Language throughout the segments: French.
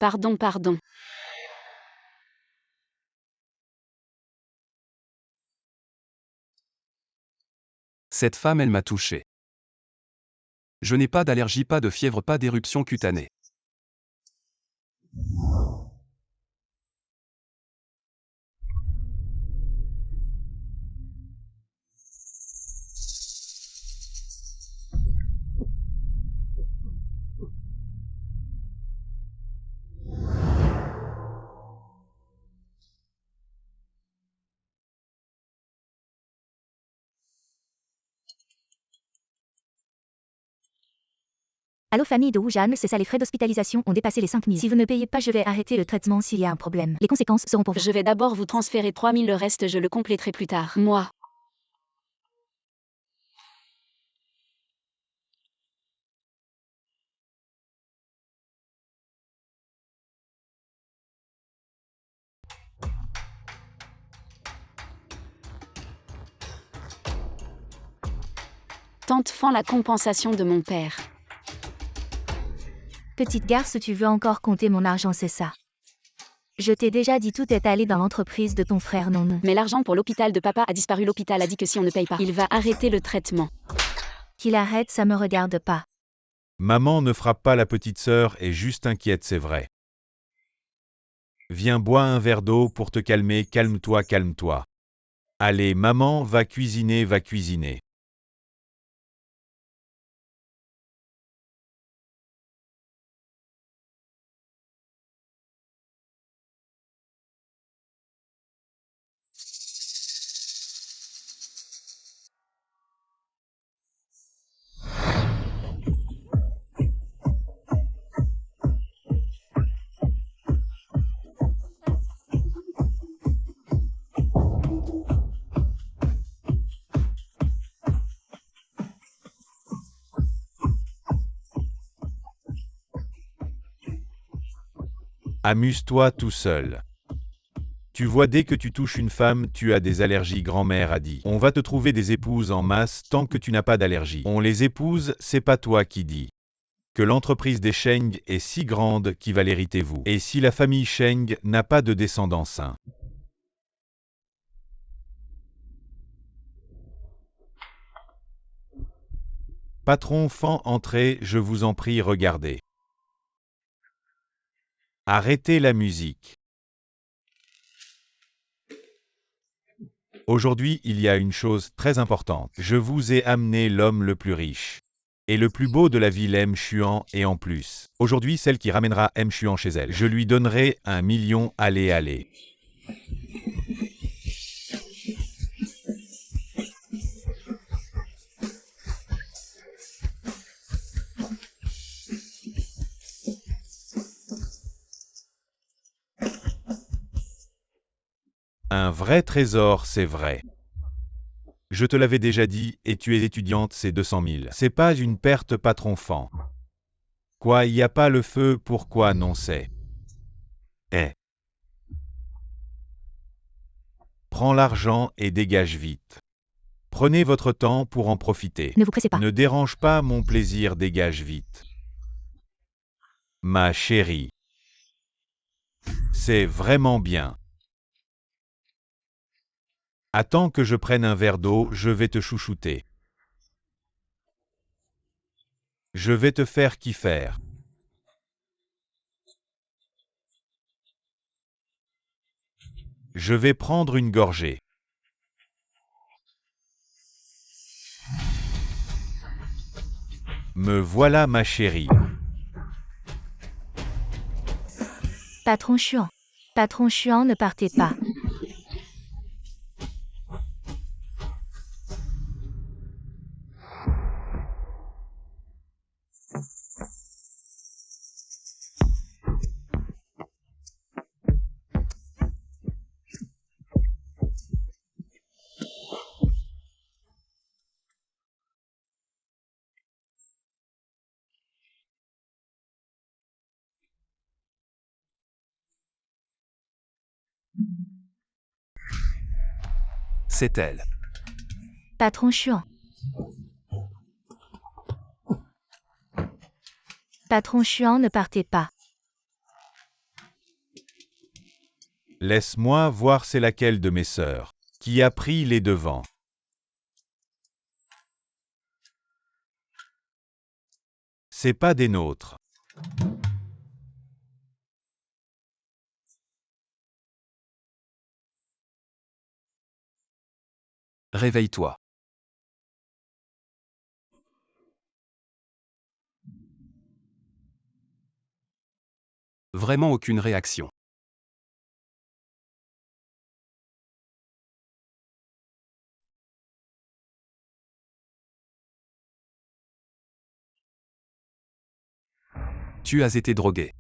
Pardon, pardon. Cette femme, elle m'a touché. Je n'ai pas d'allergie, pas de fièvre, pas d'éruption cutanée. Allô famille de Wuhan, c'est ça, les frais d'hospitalisation ont dépassé les 5 000. Si vous ne payez pas, je vais arrêter le traitement s'il y a un problème. Les conséquences seront pour vous. Je vais d'abord vous transférer 3 000, le reste je le compléterai plus tard. Moi. Tante fend la compensation de mon père. Petite garce, tu veux encore compter mon argent, c'est ça? Je t'ai déjà dit, tout est allé dans l'entreprise de ton frère, non. Mais l'argent pour l'hôpital de papa a disparu. L'hôpital a dit que si on ne paye pas, il va arrêter le traitement. Qu'il arrête, ça me regarde pas. Maman ne frappe pas la petite sœur, est juste inquiète, c'est vrai. Viens, bois un verre d'eau pour te calmer, calme-toi, calme-toi. Allez, maman, va cuisiner, va cuisiner. Amuse-toi tout seul. Tu vois, dès que tu touches une femme, tu as des allergies, grand-mère a dit. On va te trouver des épouses en masse tant que tu n'as pas d'allergie. On les épouse, c'est pas toi qui dis. Que l'entreprise des Sheng est si grande qui va l'hériter vous. Et si la famille Sheng n'a pas de descendants sains. Patron Fan, entrez, je vous en prie, regardez. Arrêtez la musique. Aujourd'hui, il y a une chose très importante. Je vous ai amené l'homme le plus riche et le plus beau de la ville, M. Chuan, et en plus, aujourd'hui, celle qui ramènera M. Chuan chez elle. Je lui donnerai 1 million, allez, allez. Un vrai trésor, c'est vrai. Je te l'avais déjà dit, et tu es étudiante, c'est 200 000. C'est pas une perte, patron Fan. Quoi, y a pas le feu, pourquoi non c'est? Eh. Prends l'argent et dégage vite. Prenez votre temps pour en profiter. Ne vous pressez pas. Ne dérange pas mon plaisir, dégage vite. Ma chérie. C'est vraiment bien. Attends que je prenne un verre d'eau, je vais te chouchouter. Je vais te faire kiffer. Je vais prendre une gorgée. Me voilà, ma chérie. Patron Chuan. Patron Chuan, ne partez pas. C'est elle. Patron Chuan. Patron Chuan, ne partez pas. Laisse-moi voir c'est laquelle de mes sœurs qui a pris les devants. C'est pas des nôtres. Réveille-toi. Vraiment aucune réaction. Tu as été drogué.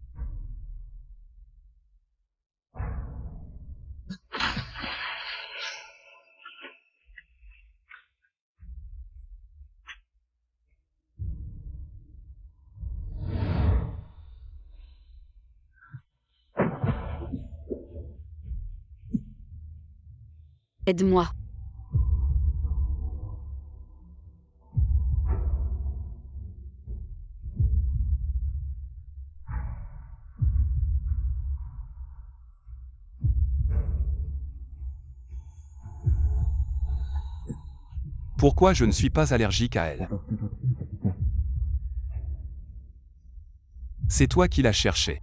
Aide-moi. Pourquoi je ne suis pas allergique à elle? C'est toi qui l'as cherché.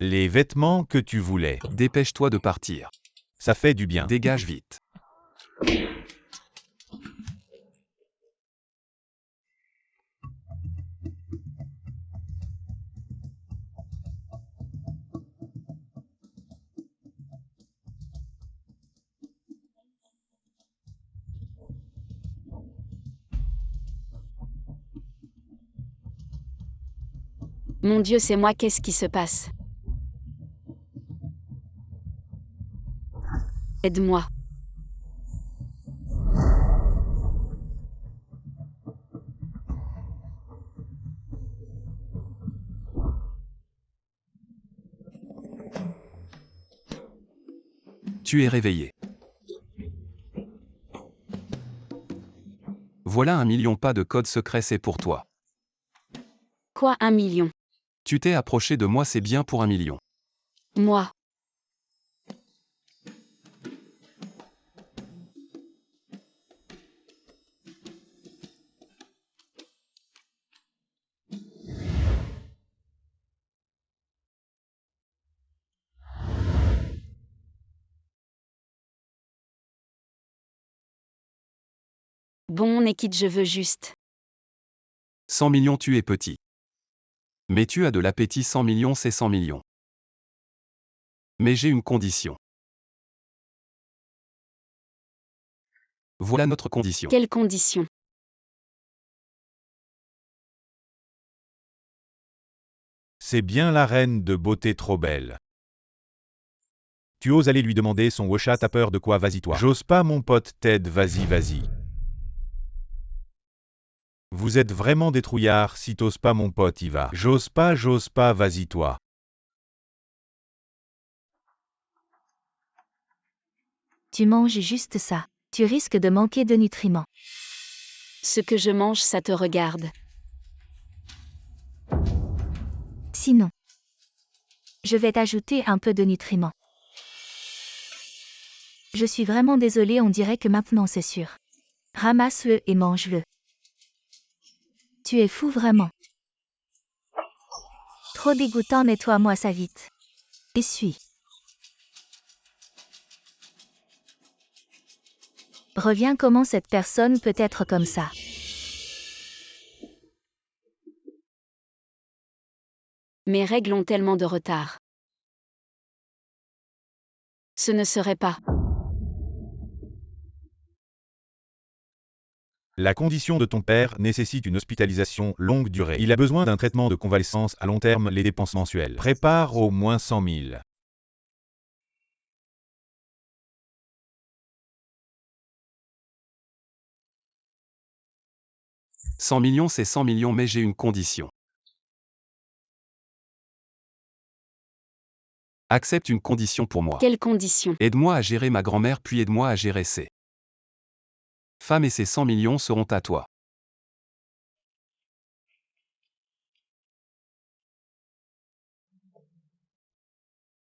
Les vêtements que tu voulais. Dépêche-toi de partir. Ça fait du bien. Dégage vite. Mon Dieu, c'est moi, qu'est-ce qui se passe? Aide-moi. Tu es réveillé. Voilà 1 million pas de code secret, c'est pour toi. Quoi, 1 million? Tu t'es approché de moi, c'est bien pour 1 million. Moi. Bon, Nekid, je veux juste. 100 millions, tu es petit. Mais tu as de l'appétit, 100 millions, c'est 100 millions. Mais j'ai une condition. Voilà notre condition. Quelle condition? C'est bien la reine de beauté trop belle. Tu oses aller lui demander son Wosha, t'as peur de quoi? Vas-y toi. J'ose pas mon pote Ted, vas-y vas-y. Vous êtes vraiment des trouillards, si t'oses pas mon pote y va. J'ose pas, vas-y toi. Tu manges juste ça. Tu risques de manquer de nutriments. Ce que je mange, ça te regarde. Sinon, je vais t'ajouter un peu de nutriments. Je suis vraiment désolée, on dirait que maintenant c'est sûr. Ramasse-le et mange-le. Tu es fou vraiment. Trop dégoûtant, nettoie-moi ça vite. Essuie. Reviens, comment cette personne peut être comme ça? Mes règles ont tellement de retard. Ce ne serait pas. La condition de ton père nécessite une hospitalisation longue durée. Il a besoin d'un traitement de convalescence à long terme, les dépenses mensuelles. Prépare au moins 100 000. 100 millions c'est 100 millions mais j'ai une condition. Accepte une condition pour moi. Quelle condition? Aide-moi à gérer ma grand-mère puis aide-moi à gérer ses femmes et ces 100 millions seront à toi.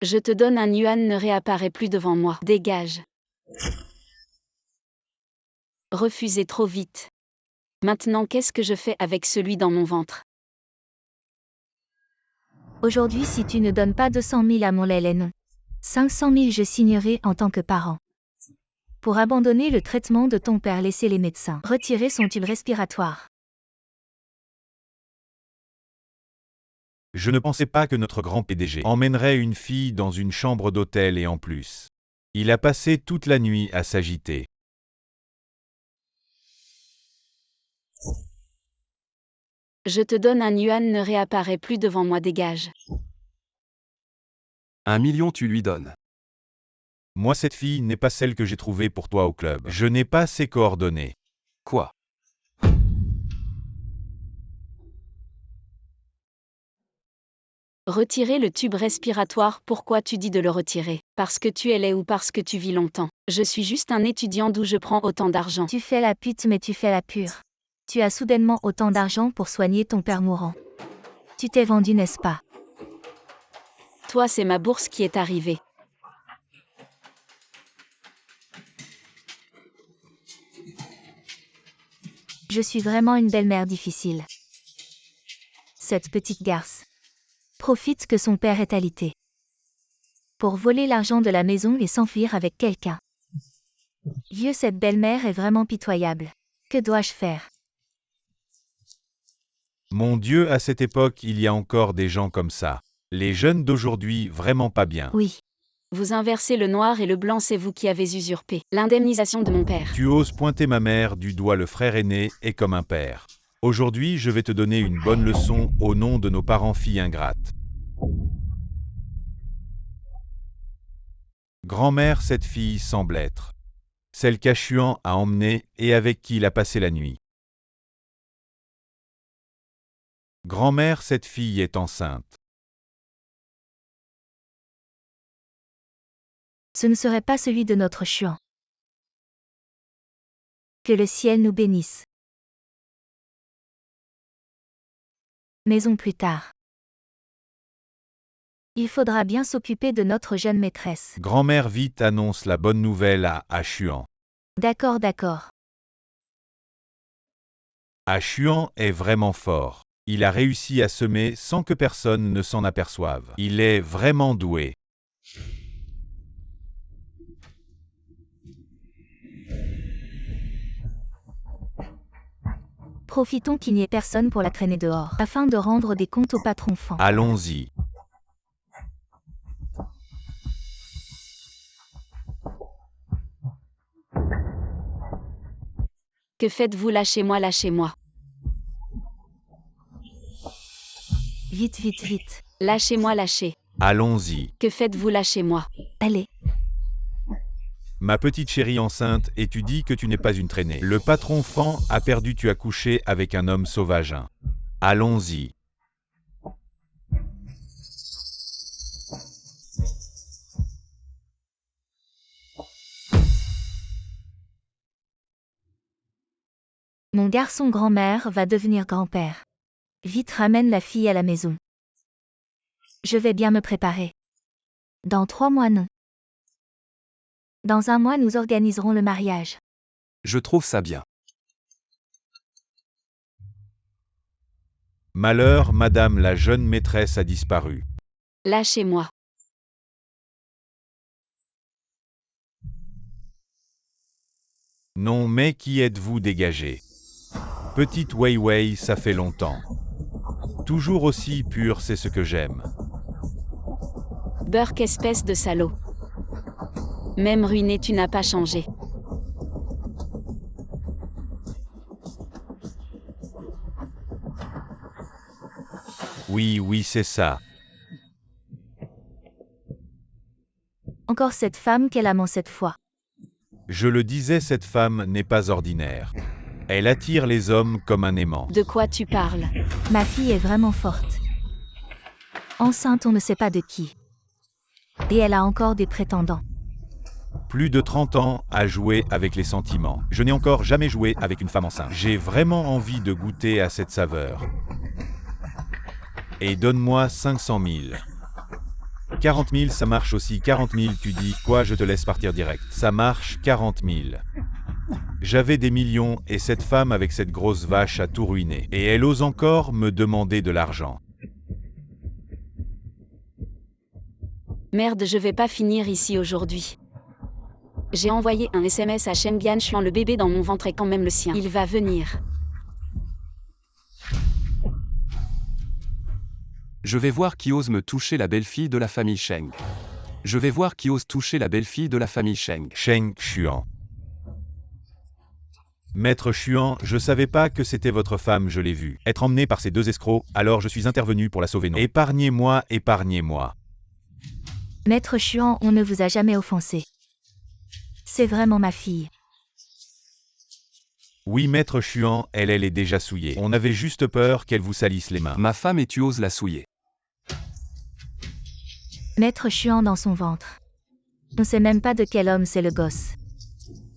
Je te donne un yuan ne réapparaît plus devant moi. Dégage. Refusé trop vite. Maintenant qu'est-ce que je fais avec celui dans mon ventre? Aujourd'hui, si tu ne donnes pas 200 000 à mon lait non. 500 000 je signerai en tant que parent. Pour abandonner le traitement de ton père, laissez les médecins retirer son tube respiratoire. Je ne pensais pas que notre grand PDG emmènerait une fille dans une chambre d'hôtel et en plus. Il a passé toute la nuit à s'agiter. Je te donne un yuan ne réapparaît plus devant moi. Dégage. 1 million tu lui donnes. Moi, cette fille n'est pas celle que j'ai trouvée pour toi au club. Je n'ai pas ses coordonnées. Quoi? Retirer le tube respiratoire. Pourquoi tu dis de le retirer? Parce que tu es laid ou parce que tu vis longtemps? Je suis juste un étudiant d'où je prends autant d'argent. Tu fais la pute mais tu fais la pure. Tu as soudainement autant d'argent pour soigner ton père mourant. Tu t'es vendu, n'est-ce pas? Toi c'est ma bourse qui est arrivée. Je suis vraiment une belle-mère difficile. Cette petite garce profite que son père est alité pour voler l'argent de la maison et s'enfuir avec quelqu'un. Vieux, cette belle-mère est vraiment pitoyable. Que dois-je faire? Mon Dieu, à cette époque, il y a encore des gens comme ça. Les jeunes d'aujourd'hui, vraiment pas bien. Oui. Vous inversez le noir et le blanc, c'est vous qui avez usurpé l'indemnisation de mon père. Tu oses pointer ma mère du doigt, le frère aîné est comme un père. Aujourd'hui, je vais te donner une bonne leçon au nom de nos parents filles ingrates. Grand-mère, cette fille semble être celle qu'Achuan a emmenée et avec qui il a passé la nuit. Grand-mère, cette fille est enceinte. Ce ne serait pas celui de notre Chuan. Que le ciel nous bénisse. Maison plus tard. Il faudra bien s'occuper de notre jeune maîtresse. Grand-mère vite annonce la bonne nouvelle à Achuan. D'accord, d'accord. Achuan est vraiment fort. Il a réussi à semer sans que personne ne s'en aperçoive. Il est vraiment doué. Profitons qu'il n'y ait personne pour la traîner dehors, afin de rendre des comptes au patron fan. Allons-y. Que faites-vous? Lâchez-moi, lâchez-moi. Vite, vite, vite. Lâchez-moi, lâchez. Allons-y. Que faites-vous? Lâchez-moi. Allez. Ma petite chérie enceinte, et tu dis que tu n'es pas une traînée. Le patron fan a perdu, tu as couché avec un homme sauvage. Allons-y. Mon garçon grand-mère va devenir grand-père. Vite, ramène la fille à la maison. Je vais bien me préparer. Dans 3 mois non. Dans 1 mois nous organiserons le mariage. Je trouve ça bien. Malheur, madame la jeune maîtresse a disparu. Lâchez-moi. Non mais qui êtes-vous dégagé? Petite Wei Wei, ça fait longtemps. Toujours aussi pur, c'est ce que j'aime. Burk, espèce de salaud. Même ruiné, tu n'as pas changé. Oui, oui, c'est ça. Encore cette femme, quel amant cette fois. Je le disais, cette femme n'est pas ordinaire. Elle attire les hommes comme un aimant. De quoi tu parles? Ma fille est vraiment forte. Enceinte on ne sait pas de qui. Et elle a encore des prétendants. Plus de 30 ans à jouer avec les sentiments. Je n'ai encore jamais joué avec une femme enceinte. J'ai vraiment envie de goûter à cette saveur. Et donne-moi 500 000. 40 000, ça marche aussi. 40 000, tu dis quoi? Je te laisse partir direct. Ça marche, 40 000. J'avais des millions et cette femme avec cette grosse vache a tout ruiné. Et elle ose encore me demander de l'argent. Merde, je vais pas finir ici aujourd'hui. J'ai envoyé un SMS à Shengyan Xuan, le bébé dans mon ventre est quand même le sien. Il va venir. Je vais voir qui ose me toucher la belle-fille de la famille Sheng. Je vais voir qui ose toucher la belle-fille de la famille Sheng. Sheng Xuan. Maître Xuan, je savais pas que c'était votre femme, je l'ai vue être emmenée par ces deux escrocs, alors je suis intervenu pour la sauver. Non. Épargnez-moi, épargnez-moi. Maître Xuan, on ne vous a jamais offensé. C'est vraiment ma fille. Oui, Maître Xuan, elle est déjà souillée. On avait juste peur qu'elle vous salisse les mains. Ma femme et tu oses la souiller. Maître Xuan dans son ventre. On sait même pas de quel homme c'est le gosse.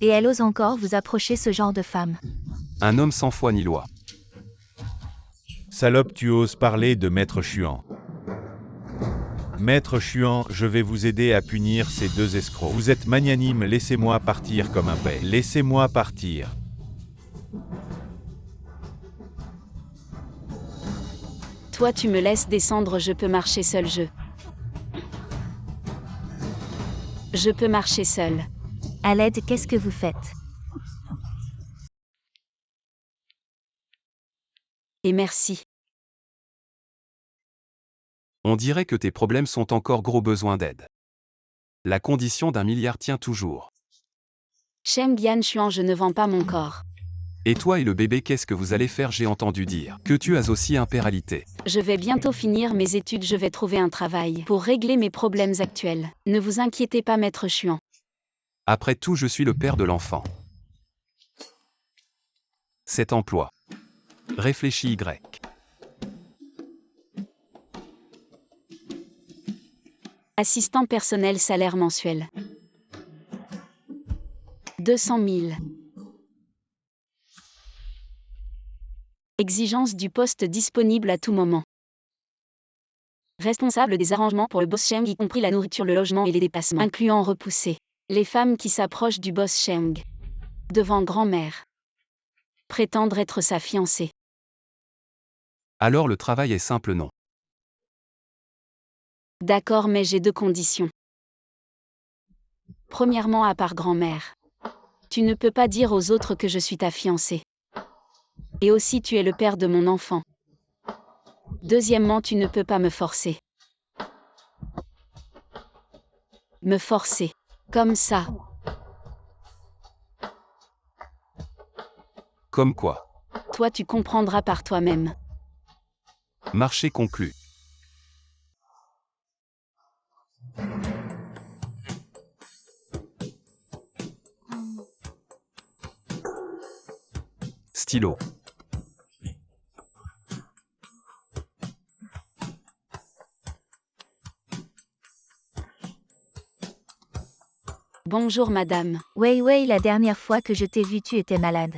Et elle ose encore vous approcher ce genre de femme. Un homme sans foi ni loi. Salope, tu oses parler de Maître Xuan. Maître Xuan, je vais vous aider à punir ces deux escrocs. Vous êtes magnanime, laissez-moi partir comme un paix. Laissez-moi partir. Toi tu me laisses descendre, je peux marcher seul. Je peux marcher seul. À l'aide, qu'est-ce que vous faites? Et merci. On dirait que tes problèmes sont encore gros besoin d'aide. La condition d'1 milliard tient toujours. Shengyan Xuan, je ne vends pas mon corps. Et toi et le bébé, qu'est-ce que vous allez faire? J'ai entendu dire que tu as aussi impéralité. Je vais bientôt finir mes études, je vais trouver un travail pour régler mes problèmes actuels. Ne vous inquiétez pas, Maître Xuan. Après tout, je suis le père de l'enfant. Cet emploi. Réfléchis Y. Assistant personnel, salaire mensuel. 200 000. Exigence du poste disponible à tout moment. Responsable des arrangements pour le boss Sheng, y compris la nourriture, le logement et les déplacements, incluant repousser les femmes qui s'approchent du boss Sheng. Devant grand-mère. Prétendre être sa fiancée. Alors le travail est simple, non? D'accord, mais j'ai deux conditions. Premièrement, à part grand-mère. Tu ne peux pas dire aux autres que je suis ta fiancée. Et aussi tu es le père de mon enfant. Deuxièmement, tu ne peux pas me forcer. Me forcer. Comme ça. Comme quoi? Toi tu comprendras par toi-même. Marché conclu. Stylo. Bonjour madame. Wei, la dernière fois que je t'ai vu, tu étais malade.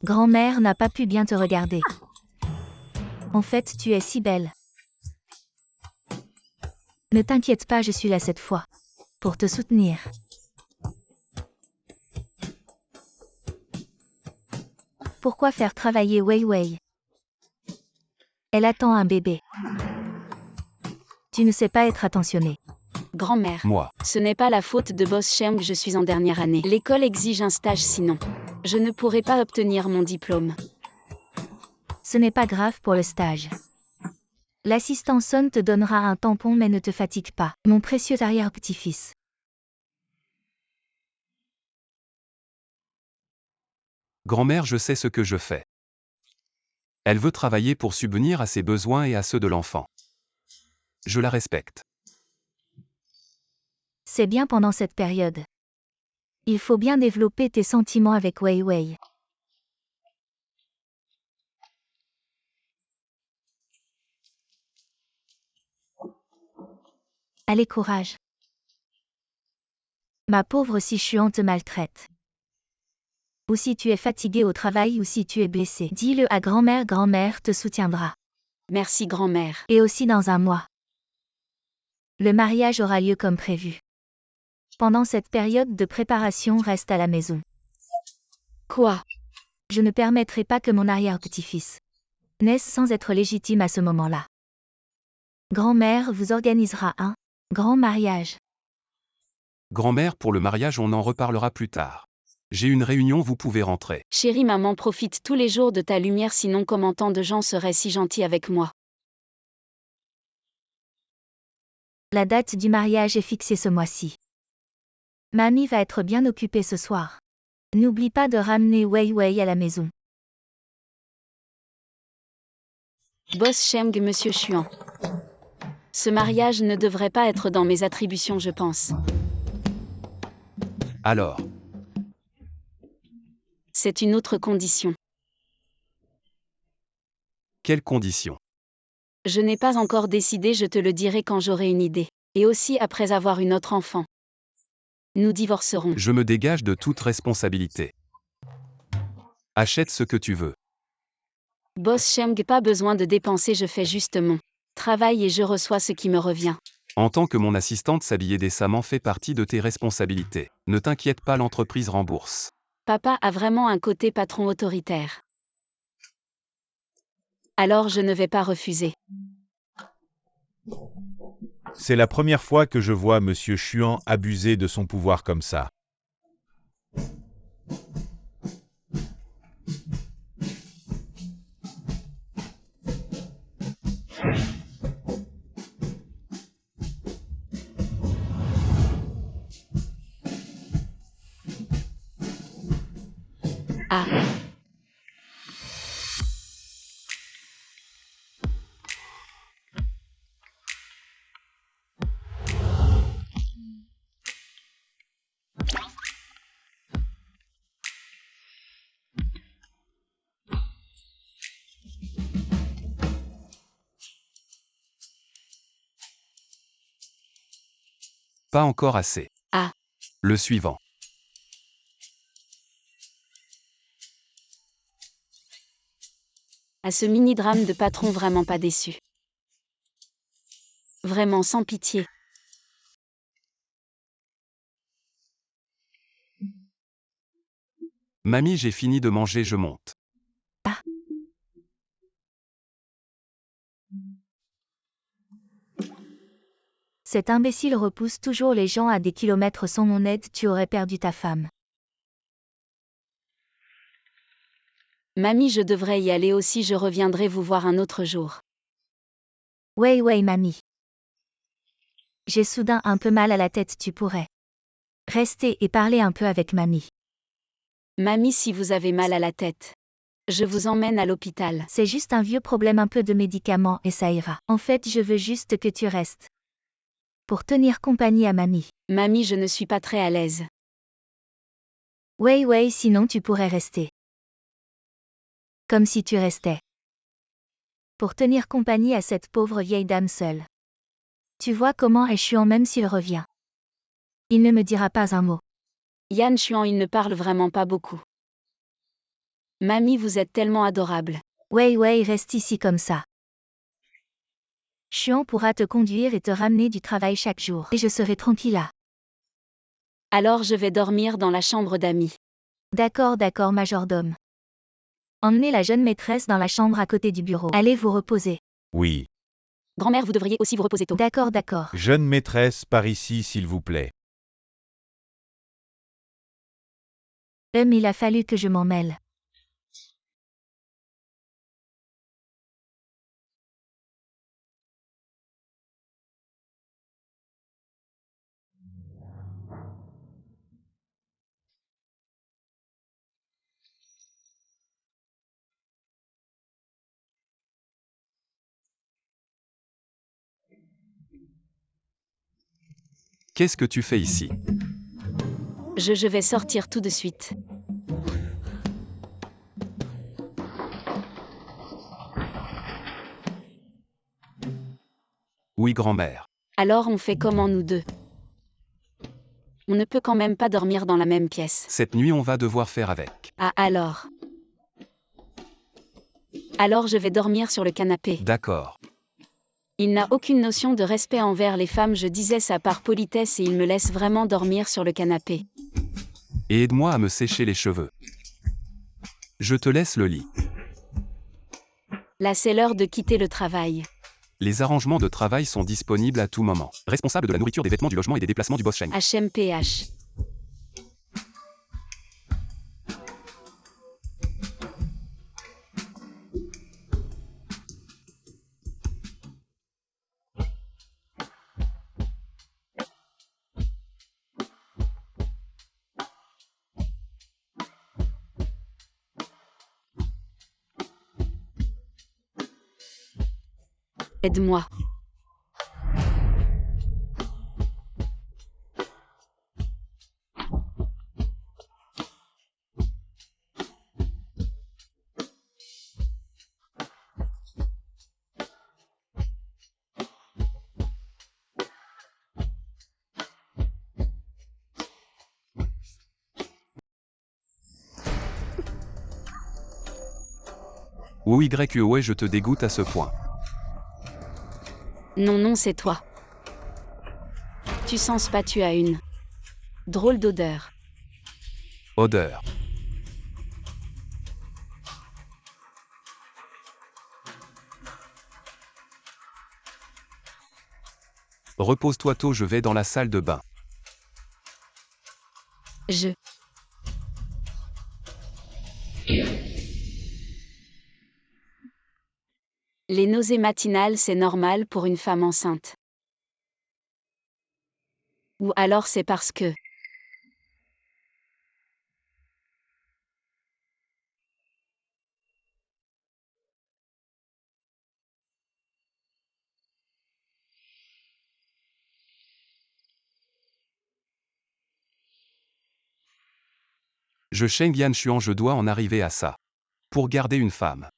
Grand-mère n'a pas pu bien te regarder. En fait, tu es si belle. Ne t'inquiète pas, je suis là cette fois. Pour te soutenir. Pourquoi faire travailler Wei? Elle attend un bébé. Tu ne sais pas être attentionné. Grand-mère. Moi. Ce n'est pas la faute de Boss Sheng, je suis en dernière année. L'école exige un stage, sinon je ne pourrai pas obtenir mon diplôme. Ce n'est pas grave pour le stage. L'assistant Son te donnera un tampon, mais ne te fatigue pas, mon précieux arrière-petit-fils. Grand-mère, je sais ce que je fais. Elle veut travailler pour subvenir à ses besoins et à ceux de l'enfant. Je la respecte. C'est bien pendant cette période. Il faut bien développer tes sentiments avec Wei. Allez, courage. Ma pauvre si Chuan te maltraite. Ou si tu es fatigué au travail ou si tu es blessé. Dis-le à grand-mère, grand-mère te soutiendra. Merci grand-mère. Et aussi dans un mois. Le mariage aura lieu comme prévu. Pendant cette période de préparation, reste à la maison. Quoi? Je ne permettrai pas que mon arrière-petit-fils naisse sans être légitime à ce moment-là. Grand-mère vous organisera un grand mariage. Grand-mère, pour le mariage, on en reparlera plus tard. J'ai une réunion, vous pouvez rentrer. Chérie maman, profite tous les jours de ta lumière, sinon comment tant de gens seraient si gentils avec moi. La date du mariage est fixée ce mois-ci. Mamie va être bien occupée ce soir. N'oublie pas de ramener Wei Wei à la maison. Boss Sheng, Monsieur Chuan. Ce mariage ne devrait pas être dans mes attributions, je pense. Alors, C'est une autre condition. quelles conditions? Je n'ai pas encore décidé, je te le dirai quand j'aurai une idée. Et aussi après avoir une autre enfant. Nous divorcerons. Je me dégage de toute responsabilité. Achète ce que tu veux. Boss Sheng, pas besoin de dépenser, je fais juste mon travail et je reçois ce qui me revient. En tant que mon assistante, s'habiller décemment fait partie de tes responsabilités. Ne t'inquiète pas, l'entreprise rembourse. Papa a vraiment un côté patron autoritaire. Alors je ne vais pas refuser. C'est la première fois que je vois Monsieur Chuan abuser de son pouvoir comme ça. Ah. Pas encore assez. Ah. Le suivant. À ce mini-drame de patron, vraiment pas déçu. Vraiment sans pitié. Mamie, j'ai fini de manger, je monte. Cet imbécile repousse toujours les gens à des kilomètres sans mon aide, tu aurais perdu ta femme. Mamie, je devrais y aller aussi, je reviendrai vous voir un autre jour. Wei Wei mamie. J'ai soudain un peu mal à la tête, tu pourrais rester et parler un peu avec mamie. Mamie, si vous avez mal à la tête, je vous emmène à l'hôpital. C'est juste un vieux problème, un peu de médicaments et ça ira. En fait, je veux juste que tu restes. Pour tenir compagnie à mamie. Mamie, je ne suis pas très à l'aise. Wei Wei, sinon tu pourrais rester. Comme si tu restais. Pour tenir compagnie à cette pauvre vieille dame seule. Tu vois comment est Chuan même s'il revient. Il ne me dira pas un mot. Yan Chuan, il ne parle vraiment pas beaucoup. Mamie, vous êtes tellement adorable. Wei Wei, reste ici comme ça. Chuan pourra te conduire et te ramener du travail chaque jour. Et je serai tranquille là. Alors je vais dormir dans la chambre d'amis. D'accord, d'accord, majordome. Emmenez la jeune maîtresse dans la chambre à côté du bureau. Allez vous reposer. Oui. Grand-mère, vous devriez aussi vous reposer tôt. D'accord, d'accord. Jeune maîtresse, par ici s'il vous plaît. Il a fallu que je m'en mêle. Qu'est-ce que tu fais ici? Je vais sortir tout de suite. Oui, grand-mère. Alors on fait comment nous deux? On ne peut quand même pas dormir dans la même pièce. Cette nuit on va devoir faire avec. Ah alors. Alors je vais dormir sur le canapé. D'accord. Il n'a aucune notion de respect envers les femmes, je disais ça par politesse et il me laisse vraiment dormir sur le canapé. Et aide-moi à me sécher les cheveux. Je te laisse le lit. Là c'est l'heure de quitter le travail. Les arrangements de travail sont disponibles à tout moment. Responsable de la nourriture, des vêtements, du logement et des déplacements du boss Sheng. HMPH. Aide-moi. Ou ouais, je te dégoûte à ce point. Non, non, c'est toi. Tu sens pas, tu as une drôle d'odeur. Odeur. Repose-toi tôt, je vais dans la salle de bain. Je. Les nausées matinales, c'est normal pour une femme enceinte. Ou alors c'est parce que. Je Sheng Yan Xuan, je dois en arriver à ça. Pour garder une femme.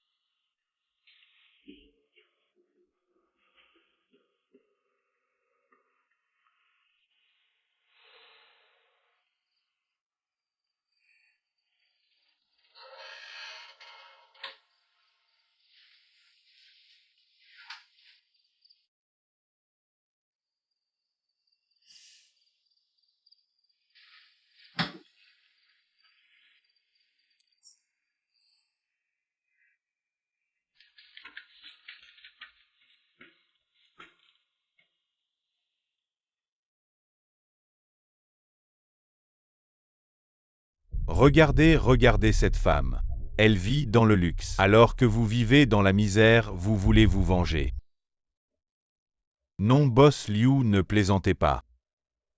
Regardez, regardez cette femme. Elle vit dans le luxe. Alors que vous vivez dans la misère, vous voulez vous venger. Non, boss Liu, ne plaisantez pas.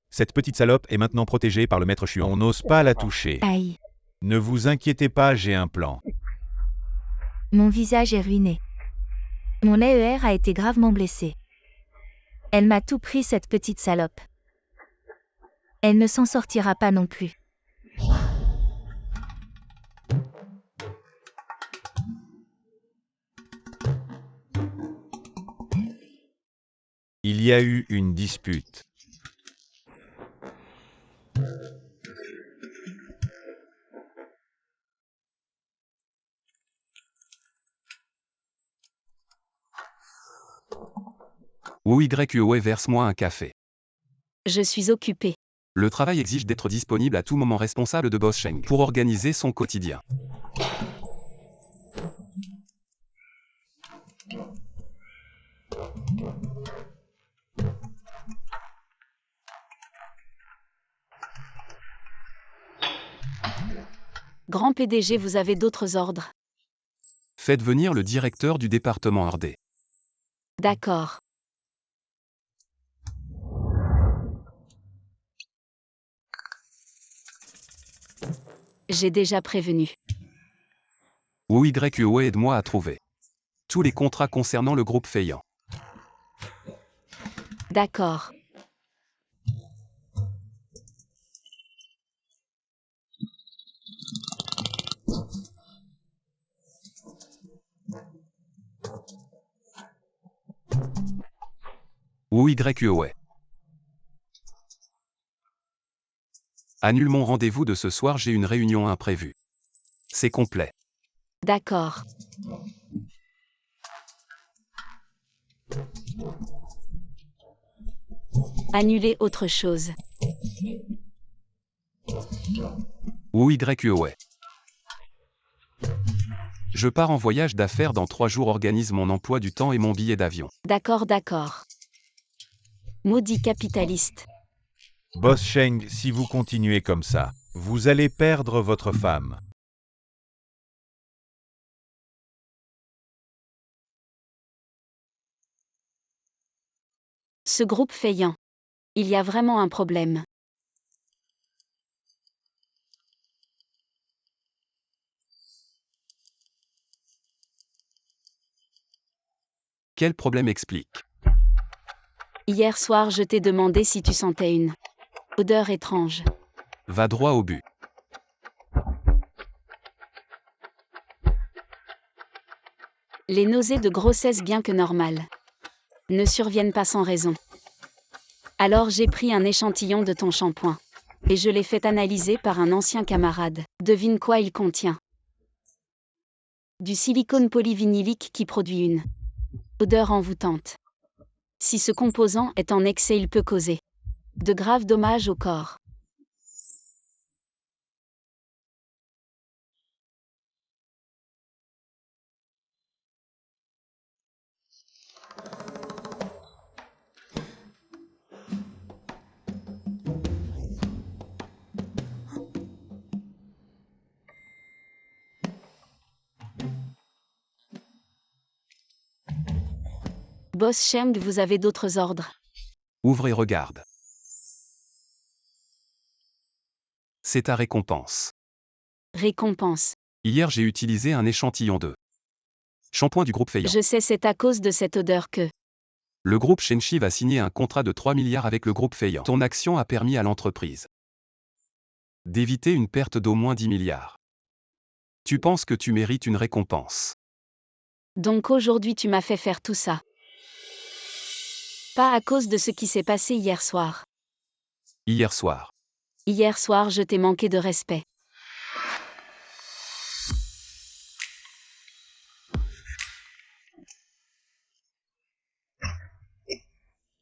Cette petite salope est maintenant protégée par le maître Xuan. On n'ose pas la toucher. Aïe. Ne vous inquiétez pas, j'ai un plan. Mon visage est ruiné. Mon AER a été gravement blessé. Elle m'a tout pris, cette petite salope. Elle ne s'en sortira pas non plus. Il y a eu une dispute. Ou verse-moi un café. Je suis occupée. Le travail exige d'être disponible à tout moment, responsable de boss Sheng pour organiser son quotidien. Grand PDG, vous avez d'autres ordres? Faites venir le directeur du département RD. D'accord. J'ai déjà prévenu. Ou aide-moi à trouver tous les contrats concernant le groupe Feiyan. D'accord. Ou YEOE. Annule mon rendez-vous de ce soir, j'ai une réunion imprévue. C'est complet. D'accord. Annuler autre chose. Ou YEOE. Je pars en voyage d'affaires dans 3 jours, organise mon emploi du temps et mon billet d'avion. D'accord, d'accord. Maudit capitaliste. Boss Sheng, si vous continuez comme ça, vous allez perdre votre femme. Ce groupe Feiyan. Il y a vraiment un problème. Quel problème explique? Hier soir, je t'ai demandé si tu sentais une odeur étrange. Va droit au but. Les nausées de grossesse, bien que normales, ne surviennent pas sans raison. Alors j'ai pris un échantillon de ton shampoing. Et je l'ai fait analyser par un ancien camarade. Devine quoi il contient? Du silicone polyvinylique qui produit une odeur envoûtante. Si ce composant est en excès, il peut causer de graves dommages au corps. Boss Sheng, vous avez d'autres ordres? Ouvre et regarde. C'est ta récompense. Récompense. Hier, j'ai utilisé un échantillon de shampoing du groupe Feiyan. Je sais, c'est à cause de cette odeur que Le groupe Shenchi va signer un contrat de 3 milliards avec le groupe Feiyan. Ton action a permis à l'entreprise d'éviter une perte d'au moins 10 milliards. Tu penses que tu mérites une récompense. Donc aujourd'hui tu m'as fait faire tout ça. Pas à cause de ce qui s'est passé hier soir. Hier soir. Hier soir je t'ai manqué de respect.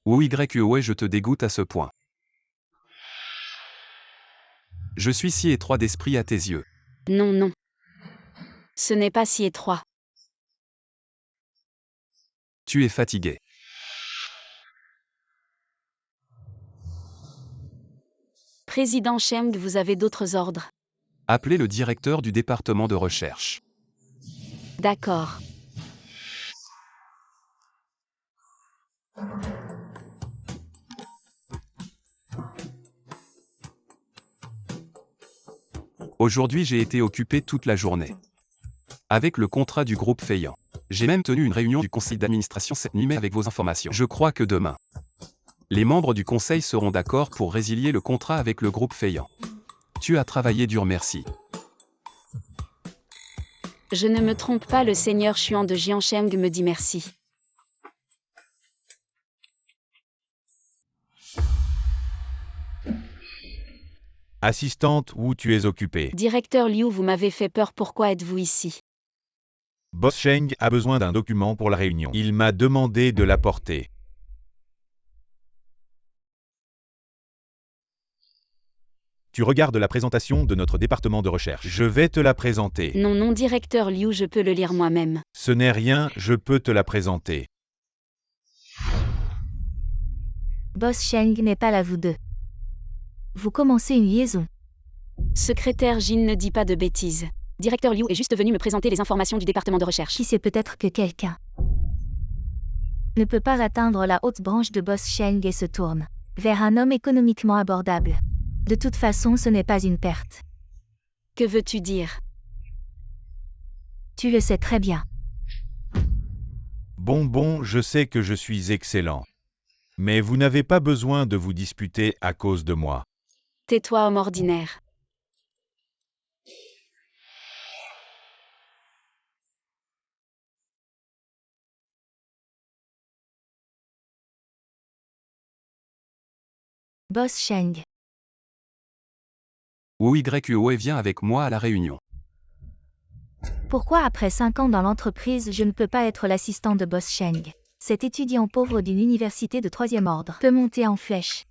Ou YEOE, je te dégoûte à ce point. Je suis si étroit d'esprit à tes yeux. Non, non. Ce n'est pas si étroit. Tu es fatigué. Président Sheng, vous avez d'autres ordres? Appelez le directeur du département de recherche. D'accord. Aujourd'hui, j'ai été occupé toute la journée. Avec le contrat du groupe Feiyan. J'ai même tenu une réunion du conseil d'administration cette nuit avec vos informations. Je crois que demain, les membres du conseil seront d'accord pour résilier le contrat avec le groupe Feiyan. Tu as travaillé dur, merci. Je ne me trompe pas, le seigneur Xuan de Jiansheng me dit merci. Assistante, où tu es occupée? Directeur Liu, vous m'avez fait peur, pourquoi êtes-vous ici? Boss Sheng a besoin d'un document pour la réunion. Il m'a demandé de l'apporter. Tu regardes la présentation de notre département de recherche. Je vais te la présenter. Non, non, directeur Liu, je peux le lire moi-même. Ce n'est rien, je peux te la présenter. Boss Sheng n'est pas là, vous deux. Vous commencez une liaison. Secrétaire Jin, ne dit pas de bêtises. Directeur Liu est juste venu me présenter les informations du département de recherche. Qui sait, peut-être que quelqu'un ne peut pas atteindre la haute branche de Boss Sheng et se tourne vers un homme économiquement abordable. De toute façon, ce n'est pas une perte. Que veux-tu dire? Tu le sais très bien. Bon, je sais que je suis excellent. Mais vous n'avez pas besoin de vous disputer à cause de moi. Tais-toi, homme ordinaire. Boss Sheng. Wu viens avec moi à la réunion. Pourquoi après 5 ans dans l'entreprise je ne peux pas être l'assistant de Boss Sheng? Cet étudiant pauvre d'une université de 3e ordre peut monter en flèche.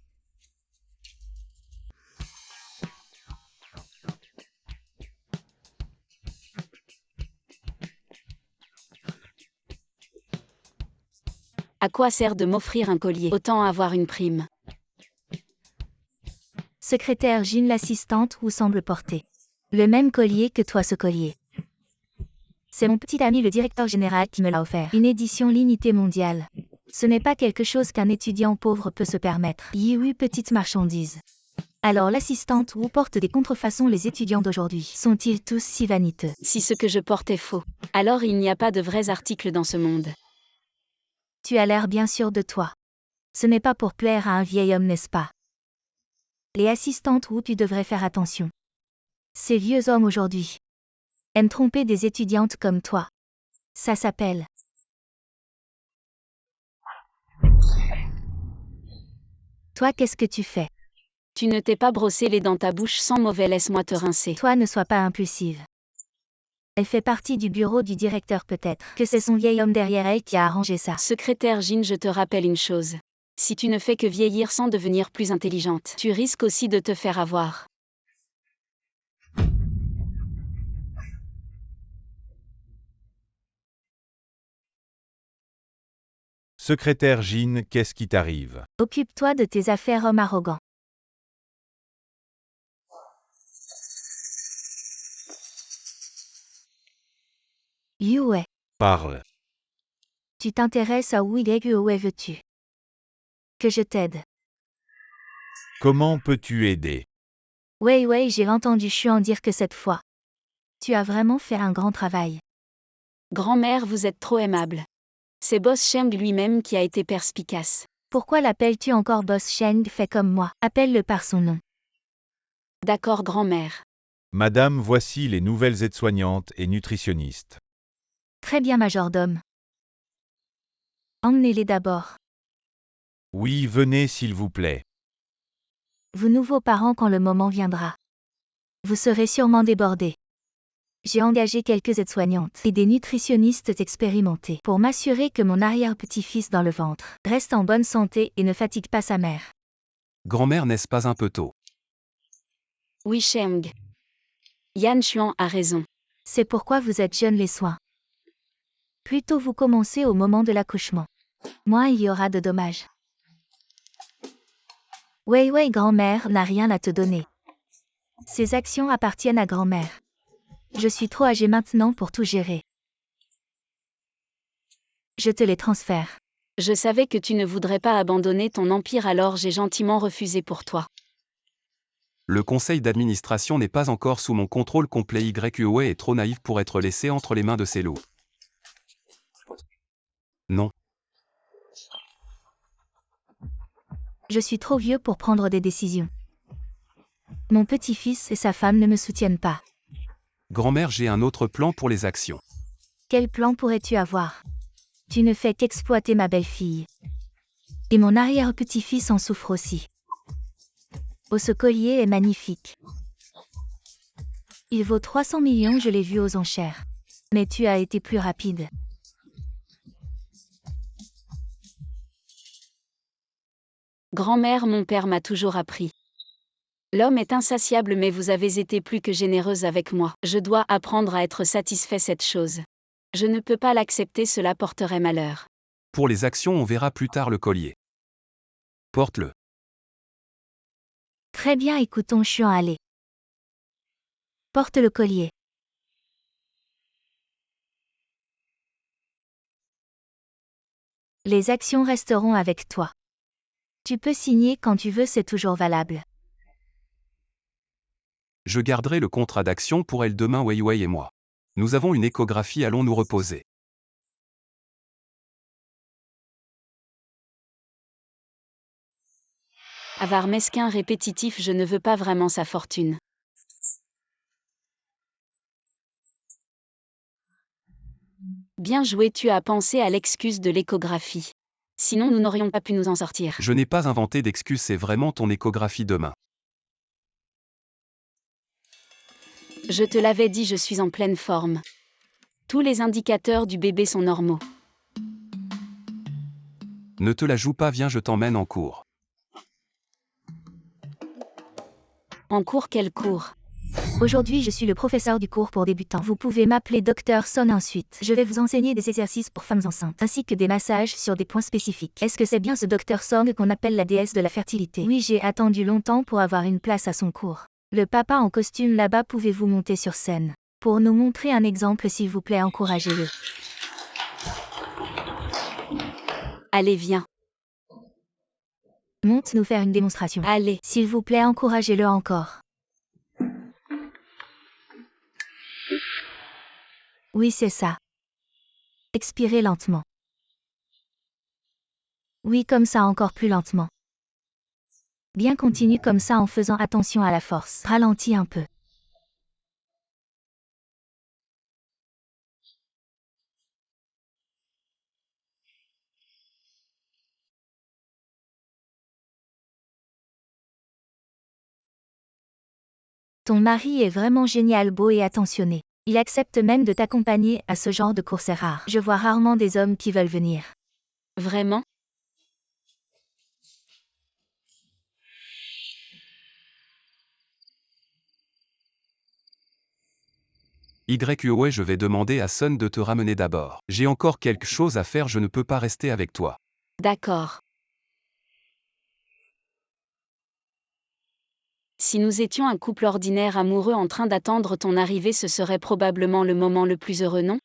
À quoi sert de m'offrir un collier? Autant avoir une prime. Secrétaire Jin, l'assistante Wu semble porter le même collier que toi. Ce collier, c'est mon petit ami le directeur général qui me l'a offert. Une édition limitée mondiale. Ce n'est pas quelque chose qu'un étudiant pauvre peut se permettre. Oui, petite marchandise. Alors l'assistante Wu porte des contrefaçons. Les étudiants d'aujourd'hui sont-ils tous si vaniteux? Si ce que je porte est faux, alors il n'y a pas de vrais articles dans ce monde. Tu as l'air bien sûr de toi. Ce n'est pas pour plaire à un vieil homme, n'est-ce pas? Les assistantes Wu, tu devrais faire attention. Ces vieux hommes aujourd'hui aiment tromper des étudiantes comme toi. Ça s'appelle toi. Qu'est-ce que tu fais? Tu ne t'es pas brossé les dents, ta bouche sent mauvais, laisse-moi te rincer. Toi, ne sois pas impulsive. Elle fait partie du bureau du directeur, peut-être que c'est son vieil homme derrière elle qui a arrangé ça. Secrétaire Jin, je te rappelle une chose. Si tu ne fais que vieillir sans devenir plus intelligente, tu risques aussi de te faire avoir. Secrétaire Jin, qu'est-ce qui t'arrive? Occupe-toi de tes affaires, homme arrogant. Yue, Parle. tu t'intéresses à Wu veux-tu que je t'aide? Comment peux-tu aider? Ouais, j'ai entendu Xuan dire que cette fois, tu as vraiment fait un grand travail. Grand-mère, vous êtes trop aimable. C'est Boss Sheng lui-même qui a été perspicace. Pourquoi l'appelles-tu encore Boss Sheng? Fais comme moi, appelle-le par son nom. D'accord, grand-mère. Madame, voici les nouvelles aides-soignantes et nutritionnistes. Très bien, majordome. Emmenez-les d'abord. Oui, venez s'il vous plaît. Vous nouveaux parents, quand le moment viendra, vous serez sûrement débordés. J'ai engagé quelques aides-soignantes et des nutritionnistes expérimentés pour m'assurer que mon arrière-petit-fils dans le ventre reste en bonne santé et ne fatigue pas sa mère. Grand-mère, n'est-ce pas un peu tôt? Oui, Sheng. Yan Xuan a raison. C'est pourquoi vous êtes jeunes les soins. Plutôt vous commencez au moment de l'accouchement. Moins il y aura de dommages. Ouais, grand-mère n'a rien à te donner. Ces actions appartiennent à grand-mère. Je suis trop âgée maintenant pour tout gérer. Je te les transfère. Je savais que tu ne voudrais pas abandonner ton empire, alors j'ai gentiment refusé pour toi. Le conseil d'administration n'est pas encore sous mon contrôle complet. Yue est trop naïf pour être laissé entre les mains de ces loups. Non. Je suis trop vieux pour prendre des décisions. Mon petit-fils et sa femme ne me soutiennent pas. Grand-mère, j'ai un autre plan pour les actions. Quel plan pourrais-tu avoir? Tu ne fais qu'exploiter ma belle-fille. Et mon arrière-petit-fils en souffre aussi. Oh, ce collier est magnifique. Il vaut 300 millions, je l'ai vu aux enchères. Mais tu as été plus rapide. Grand-mère, mon père m'a toujours appris. L'homme est insatiable, mais vous avez été plus que généreuse avec moi. Je dois apprendre à être satisfait cette chose. Je ne peux pas l'accepter, cela porterait malheur. Pour les actions, on verra plus tard le collier. Porte-le. Très bien, écoutons Xuan, allez. Porte le collier. Les actions resteront avec toi. Tu peux signer quand tu veux, c'est toujours valable. Je garderai le contrat d'action pour elle demain, Wei et moi. Nous avons une échographie, allons nous reposer. Avare mesquin répétitif, je ne veux pas vraiment sa fortune. Bien joué, tu as pensé à l'excuse de l'échographie. Sinon nous n'aurions pas pu nous en sortir. Je n'ai pas inventé d'excuses, c'est vraiment ton échographie demain. Je te l'avais dit, je suis en pleine forme. Tous les indicateurs du bébé sont normaux. Ne te la joue pas, viens, je t'emmène en cours. En cours, quel cours? Aujourd'hui, je suis le professeur du cours pour débutants. Vous pouvez m'appeler Dr Son ensuite. Je vais vous enseigner des exercices pour femmes enceintes, ainsi que des massages sur des points spécifiques. Est-ce que c'est bien ce Dr Son qu'on appelle la déesse de la fertilité? Oui, j'ai attendu longtemps pour avoir une place à son cours. Le papa en costume là-bas, pouvez-vous monter sur scène? Pour nous montrer un exemple, s'il vous plaît, encouragez-le. Allez, viens. Monte nous faire une démonstration. Allez. S'il vous plaît, encouragez-le encore. Oui, c'est ça. Expirez lentement. Oui, comme ça, encore plus lentement. Bien, continue comme ça en faisant attention à la force. Ralentis un peu. Ton mari est vraiment génial, beau et attentionné. Il accepte même de t'accompagner à ce genre de course, c'est rare. Je vois rarement des hommes qui veulent venir. Vraiment? YOE, je vais demander à Son de te ramener d'abord. J'ai encore quelque chose à faire, je ne peux pas rester avec toi. D'accord. Si nous étions un couple ordinaire amoureux en train d'attendre ton arrivée, ce serait probablement le moment le plus heureux, non?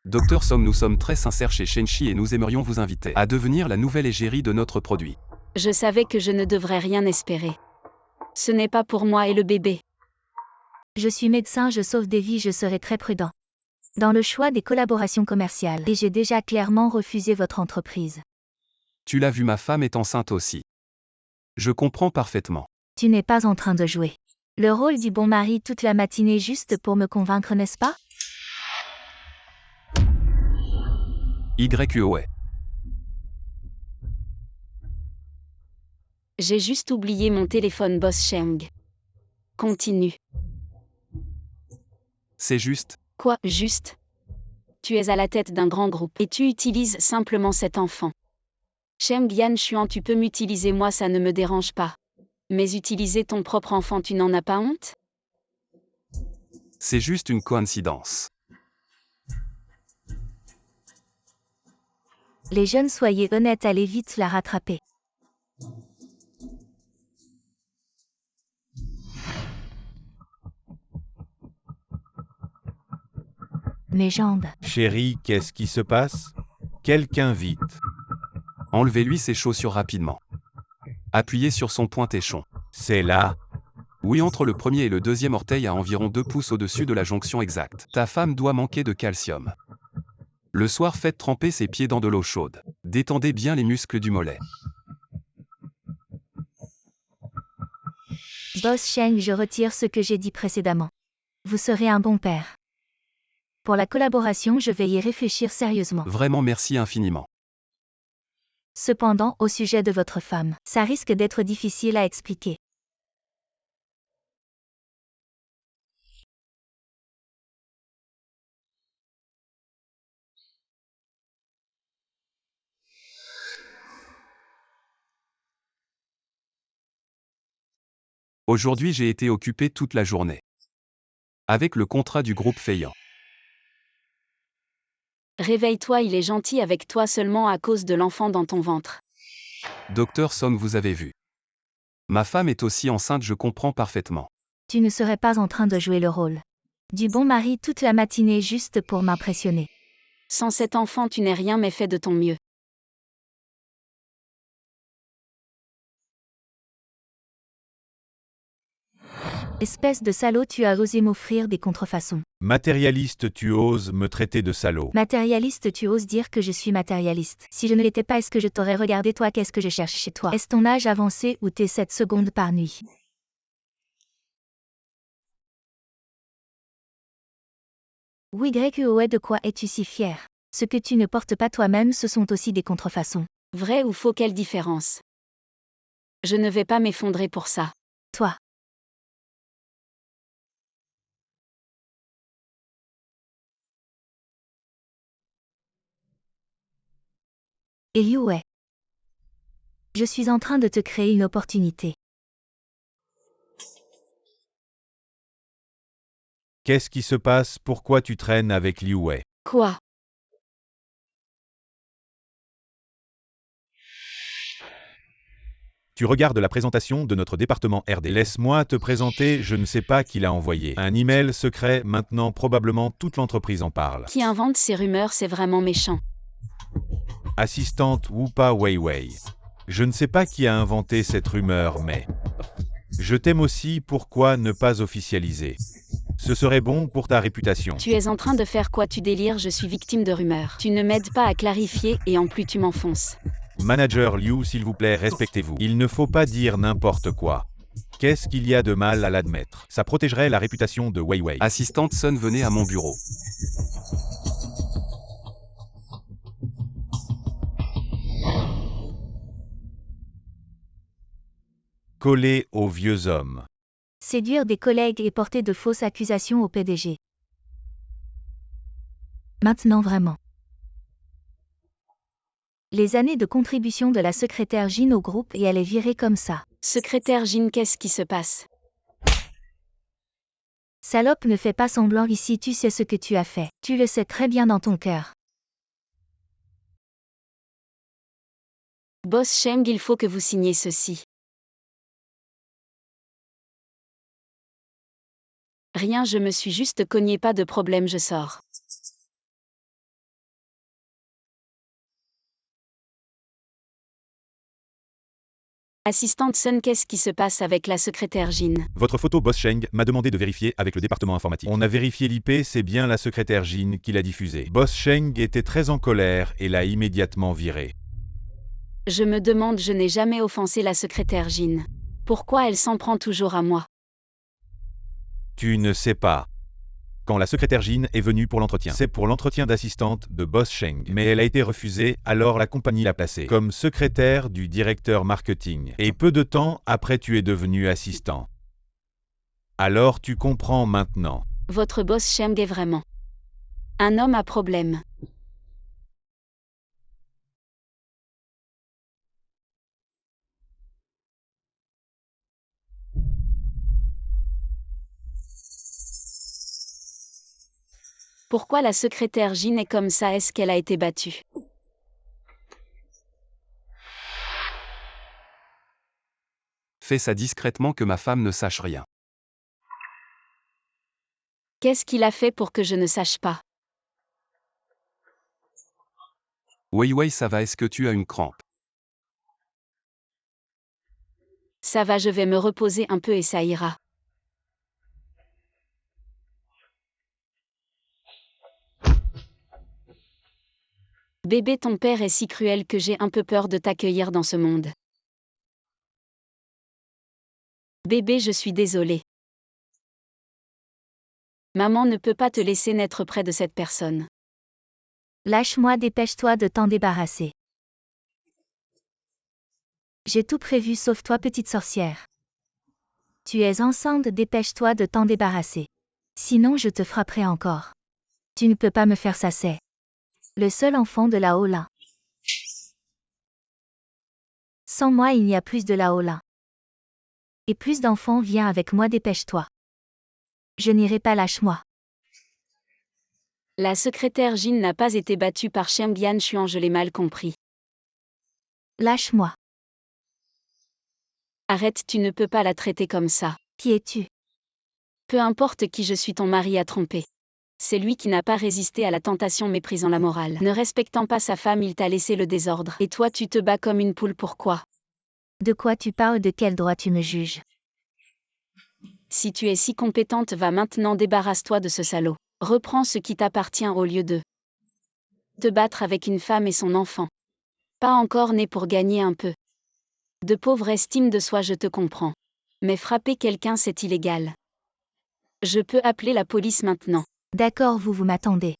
Dr Song, nous sommes très sincères chez Shenchi et nous aimerions vous inviter à devenir la nouvelle égérie de notre produit. Je savais que je ne devrais rien espérer. Ce n'est pas pour moi et le bébé. Je suis médecin, je sauve des vies, je serai très prudent dans le choix des collaborations commerciales et j'ai déjà clairement refusé votre entreprise. Tu l'as vu, ma femme est enceinte aussi. Je comprends parfaitement. Tu n'es pas en train de jouer le rôle du bon mari toute la matinée juste pour me convaincre, n'est-ce pas? YOE. J'ai juste oublié mon téléphone, boss Cheng. Continue. C'est juste. Quoi, juste? Tu es à la tête d'un grand groupe et tu utilises simplement cet enfant. Cheng Yan Xuan, tu peux m'utiliser, moi ça ne me dérange pas. Mais utiliser ton propre enfant, tu n'en as pas honte? C'est juste une coïncidence. Les jeunes, soyez honnêtes, allez vite la rattraper. Mes jambes. Chérie, qu'est-ce qui se passe? Quelqu'un vite. Enlevez-lui ses chaussures rapidement. Appuyez sur son pointéchon. C'est là. Oui, entre le premier et le deuxième orteil à environ 2 pouces au-dessus de la jonction exacte. Ta femme doit manquer de calcium. Le soir, faites tremper ses pieds dans de l'eau chaude. Détendez bien les muscles du mollet. Boss Cheng, je retire ce que j'ai dit précédemment. Vous serez un bon père. Pour la collaboration, je vais y réfléchir sérieusement. Vraiment, merci infiniment. Cependant, au sujet de votre femme, ça risque d'être difficile à expliquer. Aujourd'hui, j'ai été occupé toute la journée. Avec le contrat du groupe Feiyan. Réveille-toi, il est gentil avec toi seulement à cause de l'enfant dans ton ventre. Dr Song, vous avez vu. Ma femme est aussi enceinte, je comprends parfaitement. Tu ne serais pas en train de jouer le rôle du bon mari toute la matinée juste pour m'impressionner. Sans cet enfant, tu n'es rien, mais fais de ton mieux. Espèce de salaud, tu as osé m'offrir des contrefaçons. Matérialiste, tu oses me traiter de salaud. Matérialiste, tu oses dire que je suis matérialiste. Si je ne l'étais pas, est-ce que je t'aurais regardé? Toi, qu'est-ce que je cherche chez toi? Est-ce ton âge avancé ou tes 7 secondes par nuit? Ouais, de quoi es-tu si fier? Ce que tu ne portes pas toi-même, ce sont aussi des contrefaçons. Vrai ou faux, quelle différence? Je ne vais pas m'effondrer pour ça. Toi. Ouais. Je suis en train de te créer une opportunité. Qu'est-ce qui se passe? Pourquoi tu traînes avec Liu Wei? Quoi? Tu regardes la présentation de notre département RD. Laisse-moi te présenter, je ne sais pas qui l'a envoyé. Un email secret, maintenant probablement toute l'entreprise en parle. Qui invente ces rumeurs, c'est vraiment méchant. Assistante Wupa Weiwei. Je ne sais pas qui a inventé cette rumeur, mais... Je t'aime aussi, pourquoi ne pas officialiser? Ce serait bon pour ta réputation. Tu es en train de faire quoi? Tu délires, je suis victime de rumeurs. Tu ne m'aides pas à clarifier et en plus tu m'enfonces. Manager Liu, s'il vous plaît, respectez-vous. Il ne faut pas dire n'importe quoi. Qu'est-ce qu'il y a de mal à l'admettre? Ça protégerait la réputation de Weiwei. Assistante Sun, venez à mon bureau. Collé aux vieux hommes. Séduire des collègues et porter de fausses accusations au PDG. Maintenant vraiment. Les années de contribution de la secrétaire Jean au groupe et elle est virée comme ça. Secrétaire Jean, qu'est-ce qui se passe? Salope, ne fais pas semblant ici, tu sais ce que tu as fait. Tu le sais très bien dans ton cœur. Boss Sheng, il faut que vous signiez ceci. Rien, je me suis juste cogné, pas de problème, je sors. Assistante Sun, qu'est-ce qui se passe avec la secrétaire Jean? Votre photo Boss Sheng m'a demandé de vérifier avec le département informatique. On a vérifié l'IP, c'est bien la secrétaire Jean qui l'a diffusée. Boss Sheng était très en colère et l'a immédiatement virée. Je me demande, je n'ai jamais offensé la secrétaire Jean. Pourquoi elle s'en prend toujours à moi? Tu ne sais pas. Quand la secrétaire Jean est venue pour l'entretien, c'est pour l'entretien d'assistante de Boss Sheng, mais elle a été refusée, alors la compagnie l'a placée comme secrétaire du directeur marketing. Et peu de temps après, tu es devenu assistant. Alors tu comprends maintenant. Votre boss Sheng est vraiment un homme à problème. Pourquoi la secrétaire Jean est comme ça? Est-ce qu'elle a été battue? Fais ça discrètement que ma femme ne sache rien. Qu'est-ce qu'il a fait pour que je ne sache pas? Weiwei, ça va, est-ce que tu as une crampe? Ça va, je vais me reposer un peu et ça ira. Bébé, ton père est si cruel que j'ai un peu peur de t'accueillir dans ce monde. Bébé, je suis désolée. Maman ne peut pas te laisser naître près de cette personne. Lâche-moi, dépêche-toi de t'en débarrasser. J'ai tout prévu sauf toi, petite sorcière. Tu es enceinte, dépêche-toi de t'en débarrasser. Sinon je te frapperai encore. Tu ne peux pas me faire ça, c'est le seul enfant de la Hola. Sans moi il n'y a plus de la Hola. Et plus d'enfants, viens avec moi, dépêche-toi. Je n'irai pas, lâche-moi. La secrétaire Jean n'a pas été battue par Sheng Yanchuan, je l'ai mal compris. Lâche-moi. Arrête, tu ne peux pas la traiter comme ça. Qui es-tu? Peu importe qui je suis, ton mari a trompé. C'est lui qui n'a pas résisté à la tentation, méprisant la morale. Ne respectant pas sa femme, il t'a laissé le désordre. Et toi tu te bats comme une poule, pourquoi? De quoi tu parles? De quel droit tu me juges? Si tu es si compétente, va maintenant, débarrasse-toi de ce salaud. Reprends ce qui t'appartient au lieu de te battre avec une femme et son enfant. Pas encore né pour gagner un peu de pauvre estime de soi, je te comprends. Mais frapper quelqu'un, c'est illégal. Je peux appeler la police maintenant. D'accord, vous m'attendez.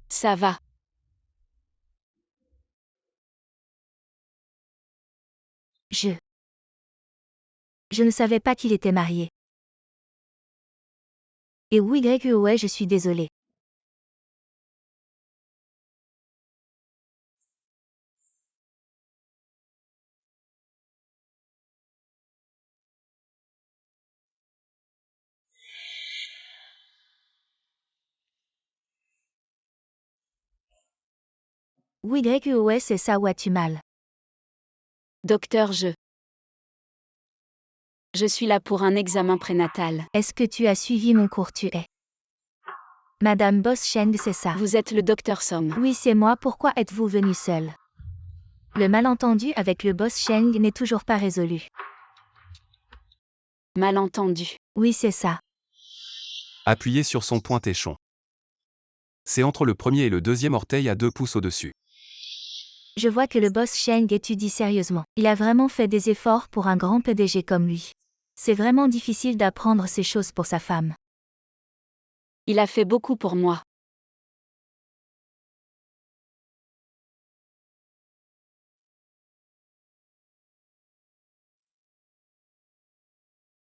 Ça va. Je ne savais pas qu'il était marié. Et oui, ouais, je suis désolée. Oui, ouais, c'est ça, ou as-tu mal? Docteur, je suis là pour un examen prénatal. Est-ce que tu as suivi mon cours? Tu es Madame Boss Cheng, c'est ça? Vous êtes le docteur Song. Oui, c'est moi. Pourquoi êtes-vous venu seul? Le malentendu avec le boss Cheng n'est toujours pas résolu. Malentendu. Oui, c'est ça. Appuyez sur son pointéchon. C'est entre le premier et le deuxième orteil à 2 pouces au-dessus. Je vois que le boss Cheng étudie sérieusement. Il a vraiment fait des efforts pour un grand PDG comme lui. C'est vraiment difficile d'apprendre ces choses pour sa femme. Il a fait beaucoup pour moi.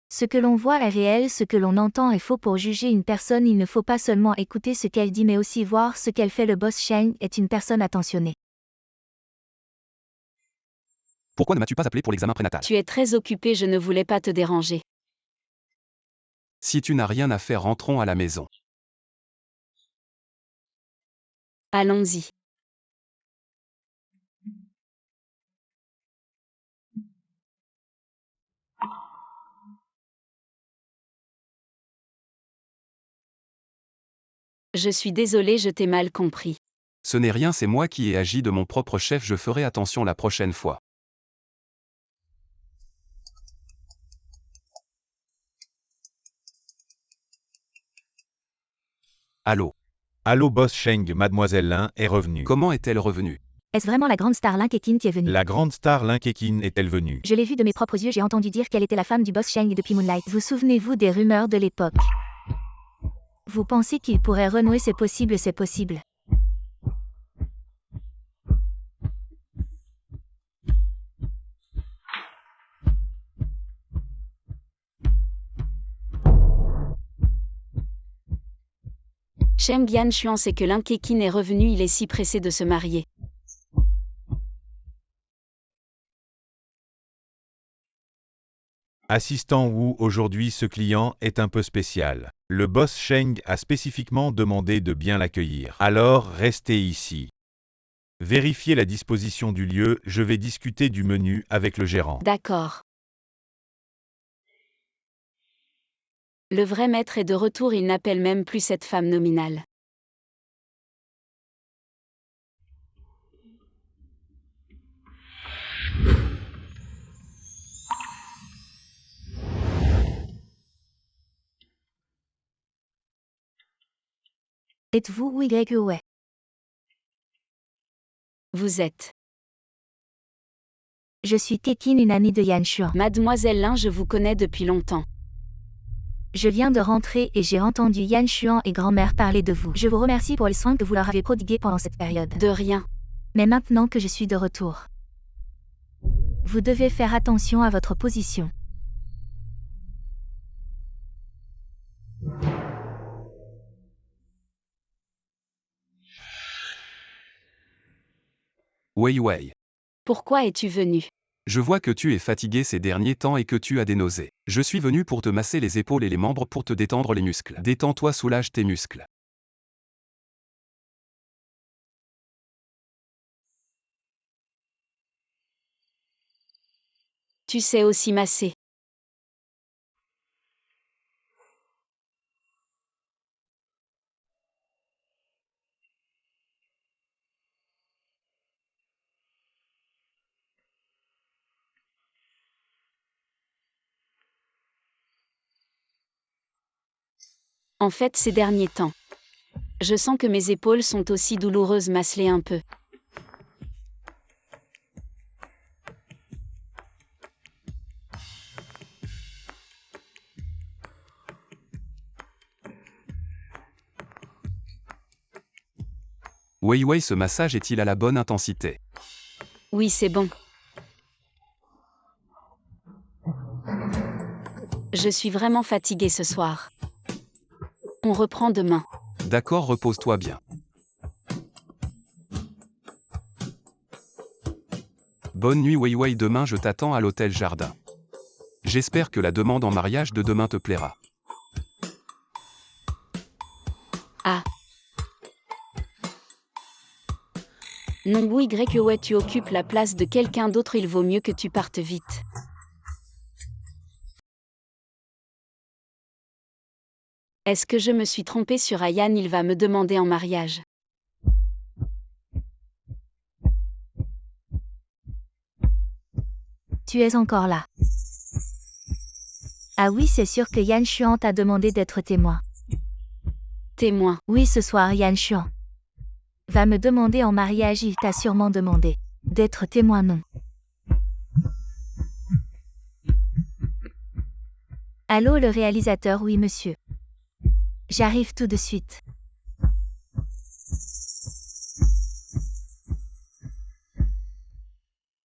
Ce que l'on voit est réel, ce que l'on entend est faux. Pour juger une personne, il ne faut pas seulement écouter ce qu'elle dit mais aussi voir ce qu'elle fait. Le boss Cheng est une personne attentionnée. Pourquoi ne m'as-tu pas appelé pour l'examen prénatal? Tu es très occupé, je ne voulais pas te déranger. Si tu n'as rien à faire, rentrons à la maison. Allons-y. Je suis désolée, je t'ai mal compris. Ce n'est rien, c'est moi qui ai agi de mon propre chef, je ferai attention la prochaine fois. Allô? Allô Boss Cheng, Mademoiselle Lin est revenue. Comment est-elle revenue? Est-ce vraiment la grande star Lin Keqin qui est venue? La grande star Lin Keqin est-elle venue? Je l'ai vue de mes propres yeux, j'ai entendu dire qu'elle était la femme du boss Cheng depuis Moonlight. Vous souvenez-vous des rumeurs de l'époque? Vous pensez qu'il pourrait renouer? C'est possible, c'est possible. Cheng Yanshuan sait que Lin Keqin est revenu, il est si pressé de se marier. Assistant Wu, aujourd'hui ce client est un peu spécial. Le boss Cheng a spécifiquement demandé de bien l'accueillir. Alors restez ici. Vérifiez la disposition du lieu, je vais discuter du menu avec le gérant. D'accord. Le vrai maître est de retour, il n'appelle même plus cette femme nominale. Êtes-vous ouais? Vous êtes. Je suis Keqin, une amie de Yanshuan. Mademoiselle Lin, je vous connais depuis longtemps. Je viens de rentrer et j'ai entendu Yanshuan et grand-mère parler de vous. Je vous remercie pour les soins que vous leur avez prodigués pendant cette période. De rien. Mais maintenant que je suis de retour, vous devez faire attention à votre position. Wei Wei. Pourquoi es-tu venu? Je vois que tu es fatigué ces derniers temps et que tu as des nausées. Je suis venu pour te masser les épaules et les membres pour te détendre les muscles. Détends-toi, soulage tes muscles. Tu sais aussi masser. En fait, ces derniers temps, je sens que mes épaules sont aussi douloureuses, masse-les un peu. Wei Wei, ce massage est-il à la bonne intensité? Oui, c'est bon. Je suis vraiment fatiguée ce soir. On reprend demain. D'accord, repose-toi bien. Bonne nuit Wei Wei, demain je t'attends à l'hôtel Jardin. J'espère que la demande en mariage de demain te plaira. Ah. Non, oui, ouais, tu occupes la place de quelqu'un d'autre, il vaut mieux que tu partes vite. Est-ce que je me suis trompée sur Ayan, il va me demander en mariage. Tu es encore là. Ah oui, c'est sûr que Yan Xuan t'a demandé d'être témoin. Témoin. Oui, ce soir Yan Xuan va me demander en mariage, il t'a sûrement demandé d'être témoin, non? Allô, le réalisateur? Oui, monsieur. J'arrive tout de suite.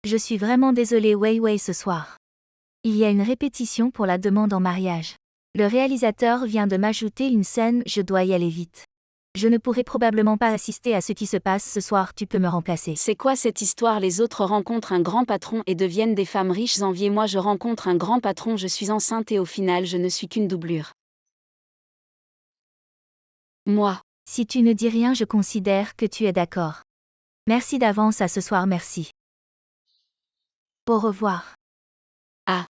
Je suis vraiment désolée Wei Wei, ce soir. Il y a une répétition pour la demande en mariage. Le réalisateur vient de m'ajouter une scène, je dois y aller vite. Je ne pourrai probablement pas assister à ce qui se passe ce soir, tu peux me remplacer. C'est quoi cette histoire? Les autres rencontrent un grand patron et deviennent des femmes riches enviées. Moi je rencontre un grand patron, je suis enceinte et au final je ne suis qu'une doublure. Moi. Si tu ne dis rien, je considère que tu es d'accord. Merci d'avance, à ce soir, merci. Au revoir. Ah.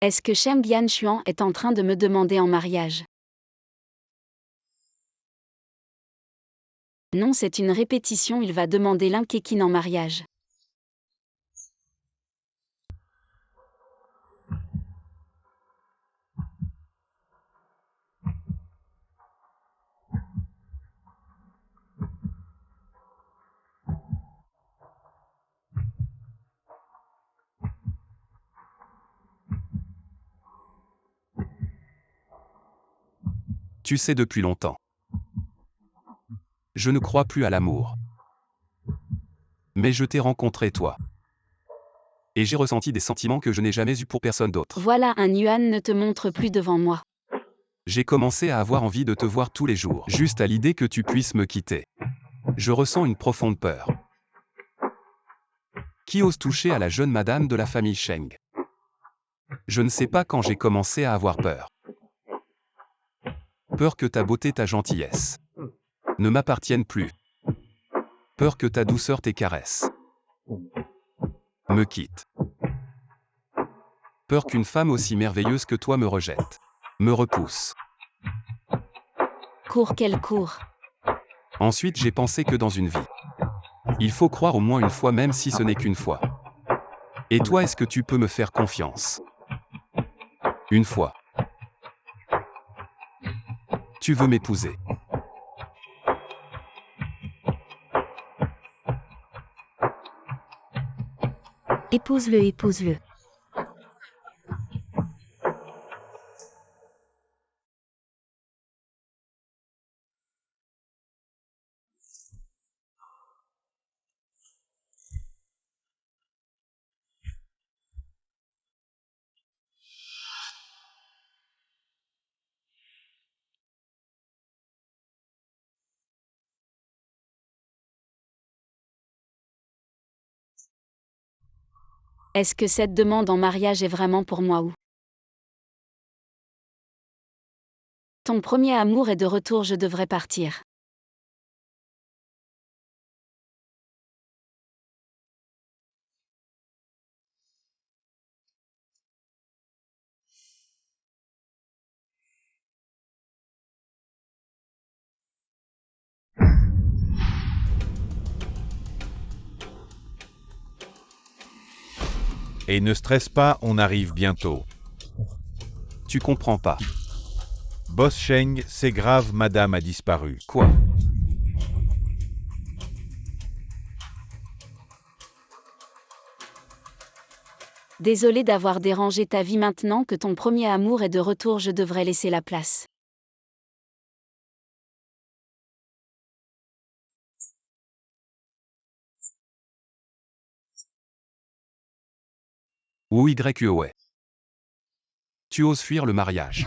Est-ce que Shem Yan Xuan est en train de me demander en mariage? Non, c'est une répétition, il va demander Lin Keqin en mariage. Tu sais depuis longtemps. Je ne crois plus à l'amour. Mais je t'ai rencontré toi. Et j'ai ressenti des sentiments que je n'ai jamais eus pour personne d'autre. Voilà, un Yuan ne te montre plus devant moi. J'ai commencé à avoir envie de te voir tous les jours, juste à l'idée que tu puisses me quitter. Je ressens une profonde peur. Qui ose toucher à la jeune madame de la famille Sheng? Je ne sais pas quand j'ai commencé à avoir peur. Peur que ta beauté, ta gentillesse ne m'appartiennent plus. Peur que ta douceur, tes caresses me quittent. Peur qu'une femme aussi merveilleuse que toi me rejette, me repousse. Cours, quelle cours? Ensuite, j'ai pensé que dans une vie, il faut croire au moins une fois, même si ce n'est qu'une fois. Et toi, est-ce que tu peux me faire confiance? Une fois. Tu veux m'épouser? Épouse-le, épouse-le. Est-ce que cette demande en mariage est vraiment pour moi ou? Ton premier amour est de retour, je devrais partir. Et ne stresse pas, on arrive bientôt. Tu comprends pas. Boss Sheng, c'est grave, madame a disparu. Quoi? Désolé d'avoir dérangé ta vie. Maintenant que ton premier amour est de retour, je devrais laisser la place. Ou ouais. Tu oses fuir le mariage.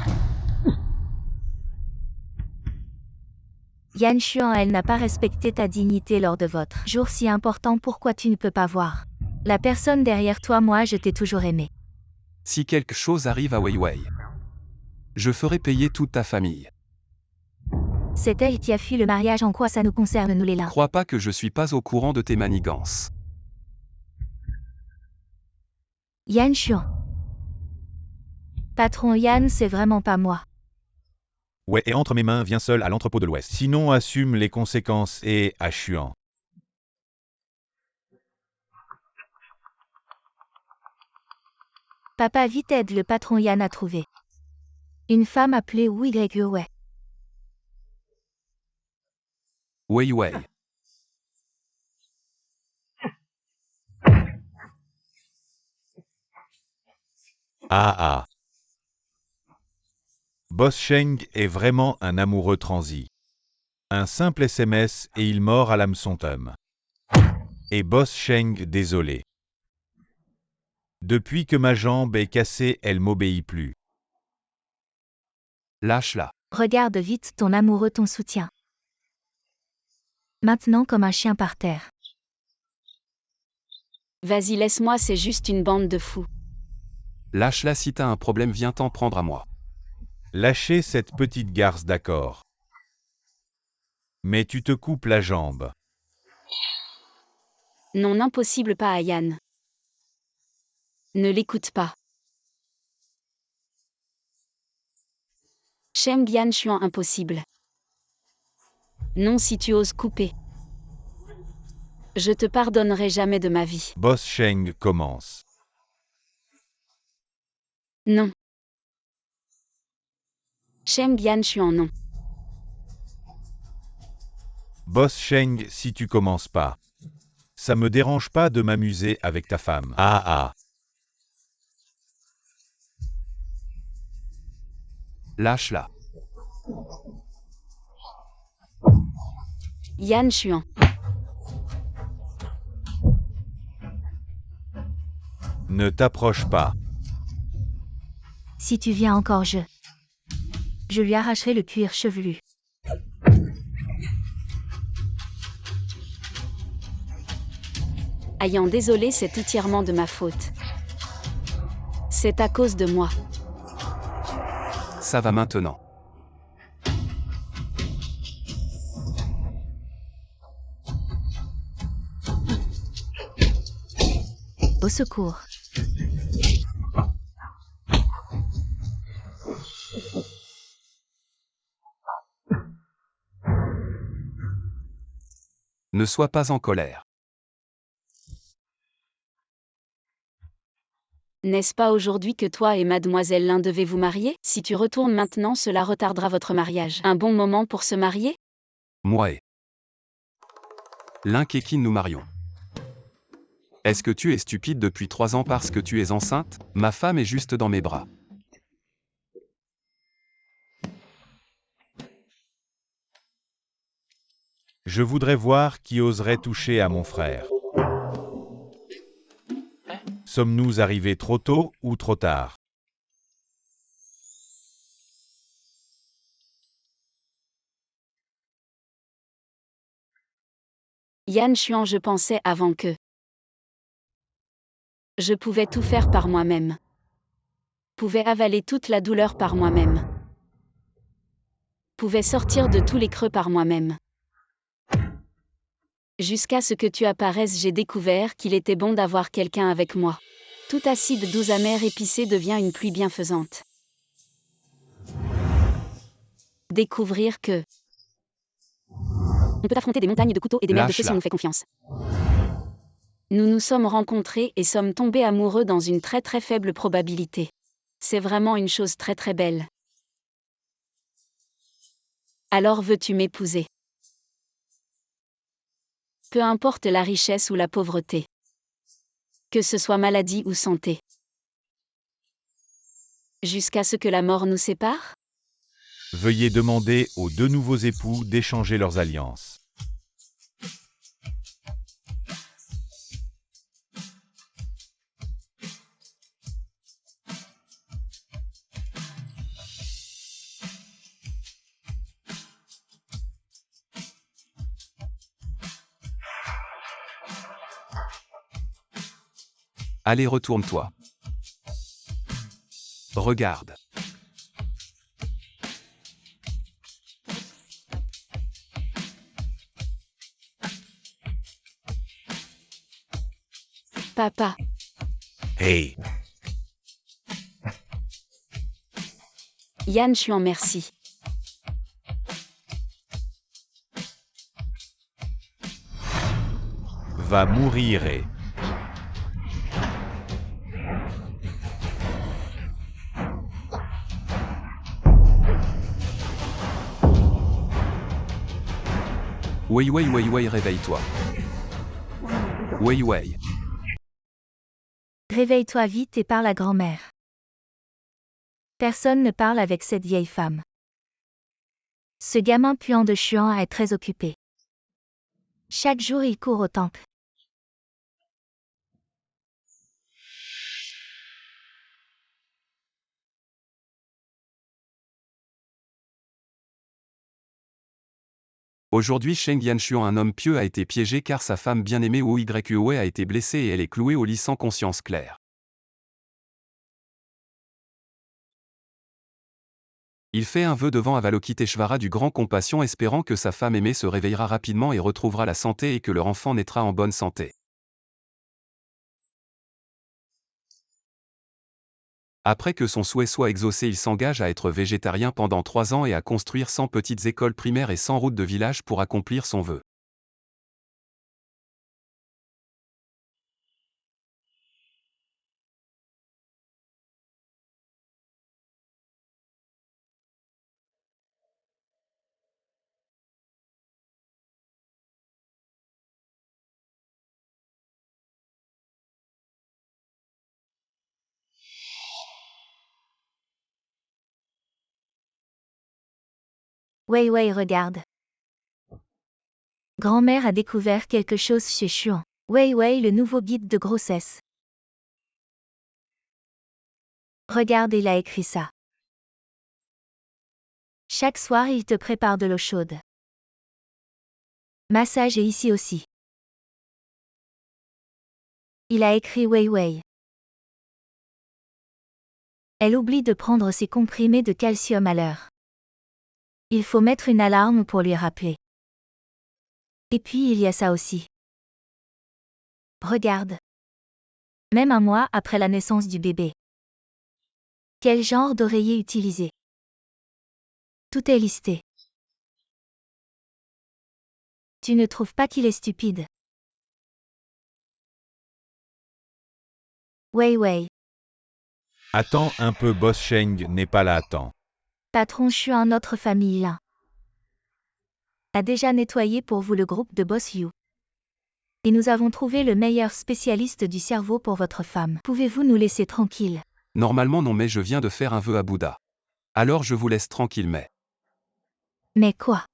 Yan Xuan, elle n'a pas respecté ta dignité lors de votre jour si important. Pourquoi tu ne peux pas voir la personne derrière toi? Moi, je t'ai toujours aimé. Si quelque chose arrive à Weiwei, je ferai payer toute ta famille. C'est elle qui a fui le mariage. En quoi ça nous concerne, nous les lins? Crois pas que je suis pas au courant de tes manigances. Yan Xuan. Patron Yan, c'est vraiment pas moi. Ouais, et entre mes mains, viens seul à l'entrepôt de l'Ouest. Sinon, assume les conséquences et à Xuan. Papa, vite aide le patron Yan à trouver une femme appelée Weiwei. Weiwei. Ah. Boss Sheng est vraiment un amoureux transi. Un simple SMS et il mord à l'hameçon Tom. Et Boss Sheng, désolé. Depuis que ma jambe est cassée, elle m'obéit plus. Lâche-la. Regarde vite ton amoureux, ton soutien. Maintenant comme un chien par terre. Vas-y, laisse-moi, c'est juste une bande de fous. Lâche-la, si t'as un problème, viens t'en prendre à moi. Lâchez cette petite garce, d'accord. Mais tu te coupes la jambe. Non, impossible, pas à Yan. Ne l'écoute pas. Sheng Yan Xuan, impossible. Non, si tu oses couper. Je te pardonnerai jamais de ma vie. Boss Sheng commence. Non. Sheng Yan Xuan, non. Boss Sheng, si tu commences pas. Ça me dérange pas de m'amuser avec ta femme. Ah. Lâche-la. Yan Xuan. Ne t'approche pas. Si tu viens encore, je lui arracherai le cuir chevelu. Ayant désolé, cet étirement de ma faute. C'est à cause de moi. Ça va maintenant. Au secours. Ne sois pas en colère. N'est-ce pas aujourd'hui que toi et mademoiselle Lin devez vous marier? Si tu retournes maintenant, cela retardera votre mariage. Un bon moment pour se marier? Moi et Lin Kekin, nous marions. Est-ce que tu es stupide depuis 3 ans parce que tu es enceinte? Ma femme est juste dans mes bras. Je voudrais voir qui oserait toucher à mon frère. Sommes-nous arrivés trop tôt ou trop tard? Yan Xuan, je pensais avant que je pouvais tout faire par moi-même. Pouvais avaler toute la douleur par moi-même. Pouvais sortir de tous les creux par moi-même. Jusqu'à ce que tu apparaisses, j'ai découvert qu'il était bon d'avoir quelqu'un avec moi. Tout acide doux amer épicé devient une pluie bienfaisante. Découvrir que on peut affronter des montagnes de couteaux et des mers de feu si on nous fait confiance. Nous nous sommes rencontrés et sommes tombés amoureux dans une très très faible probabilité. C'est vraiment une chose très très belle. Alors veux-tu m'épouser? Peu importe la richesse ou la pauvreté. Que ce soit maladie ou santé. Jusqu'à ce que la mort nous sépare? Veuillez demander aux deux nouveaux époux d'échanger leurs alliances. Allez, retourne-toi. Regarde. Papa, Hey, Yann Chuan, merci. va mourir et... Wei Wei Wei Wei, réveille-toi. Wei Wei. Réveille-toi vite et parle à grand-mère. Personne ne parle avec cette vieille femme. Ce gamin puant de Chuan est très occupé. Chaque jour il court au temple. Aujourd'hui, Sheng Yanchuan, un homme pieux, a été piégé car sa femme bien-aimée Wu Yue a été blessée et elle est clouée au lit sans conscience claire. Il fait un vœu devant Avalokiteshvara du Grand Compassion, espérant que sa femme aimée se réveillera rapidement et retrouvera la santé et que leur enfant naîtra en bonne santé. Après que son souhait soit exaucé, il s'engage à être végétarien pendant 3 ans et à construire 100 petites écoles primaires et 100 routes de village pour accomplir son vœu. Wei Wei, regarde. Grand-mère a découvert quelque chose chez Chuan. Wei Wei, le nouveau guide de grossesse. Regarde, il a écrit ça. Chaque soir, il te prépare de l'eau chaude. Massage est ici aussi. Il a écrit Wei Wei. Elle oublie de prendre ses comprimés de calcium à l'heure. Il faut mettre une alarme pour lui rappeler. Et puis il y a ça aussi. Regarde. Même un mois après la naissance du bébé. Quel genre d'oreiller utiliser? Tout est listé. Tu ne trouves pas qu'il est stupide? Wei Wei. Attends un peu, Boss Sheng n'est pas là, attends. Patron Chuan, notre famille là. A déjà nettoyé pour vous le groupe de Boss You. Et nous avons trouvé le meilleur spécialiste du cerveau pour votre femme. Pouvez-vous nous laisser tranquille? Normalement non, mais je viens de faire un vœu à Bouddha. Alors je vous laisse tranquille, mais Mais quoi?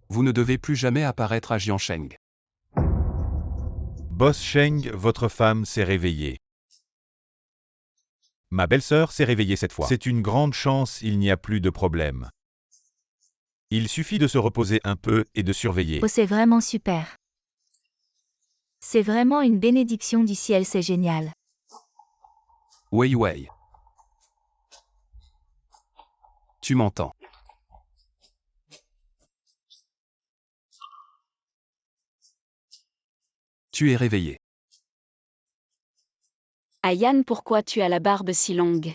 vous ne devez plus jamais apparaître à Jiansheng. Boss Sheng, votre femme s'est réveillée. Ma belle-sœur s'est réveillée cette fois. C'est une grande chance, il n'y a plus de problème. Il suffit de se reposer un peu et de surveiller. Oh, c'est vraiment super. C'est vraiment une bénédiction du ciel, c'est génial. Wei Wei. Tu m'entends? Tu es réveillé. Ah Yann, pourquoi tu as la barbe si longue?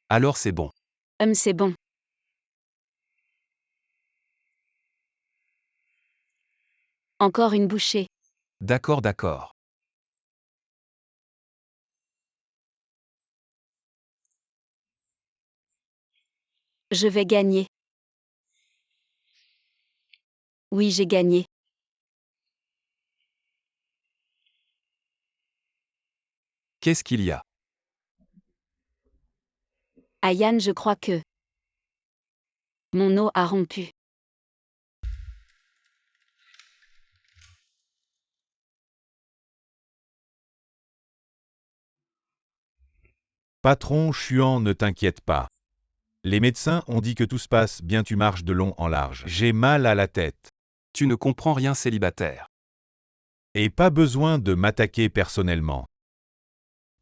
Alors c'est bon. C'est bon. Encore une bouchée. D'accord, d'accord. Je vais gagner. Oui, j'ai gagné. Qu'est-ce qu'il y a? Ah Yann, je crois que mon eau a rompu. Patron Chuan, ne t'inquiète pas. Les médecins ont dit que tout se passe bien, tu marches de long en large. J'ai mal à la tête. Tu ne comprends rien, célibataire. Et pas besoin de m'attaquer personnellement.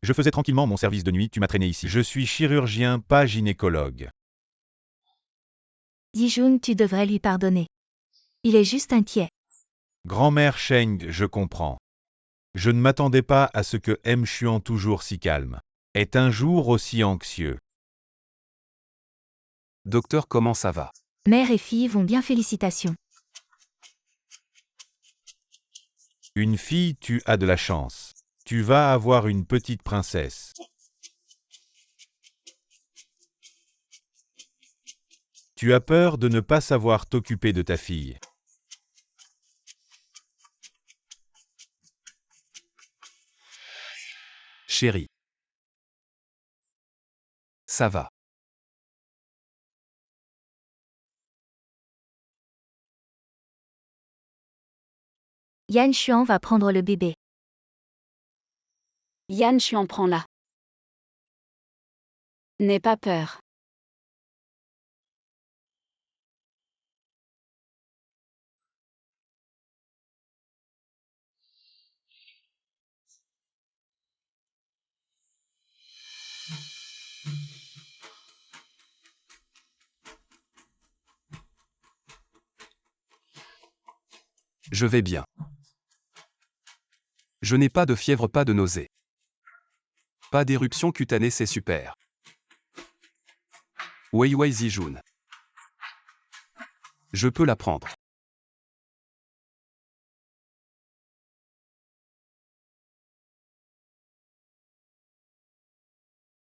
Je faisais tranquillement mon service de nuit, tu m'as traîné ici. Je suis chirurgien, pas gynécologue. Dijun, tu devrais lui pardonner. Il est juste inquiet. Grand-mère Sheng, je comprends. Je ne m'attendais pas à ce que M. Chuan, toujours si calme, est un jour aussi anxieux. Docteur, comment ça va? Mère et fille vont bien, félicitations. Une fille, tu as de la chance. Tu vas avoir une petite princesse. Tu as peur de ne pas savoir t'occuper de ta fille. Chérie. Ça va. Yan Xuan va prendre le bébé. Yann, je en prends là. N'aie pas peur. Je vais bien. Je n'ai pas de fièvre, pas de nausée. Pas d'éruption cutanée, c'est super. Wei Wei Zijun. Je peux la prendre.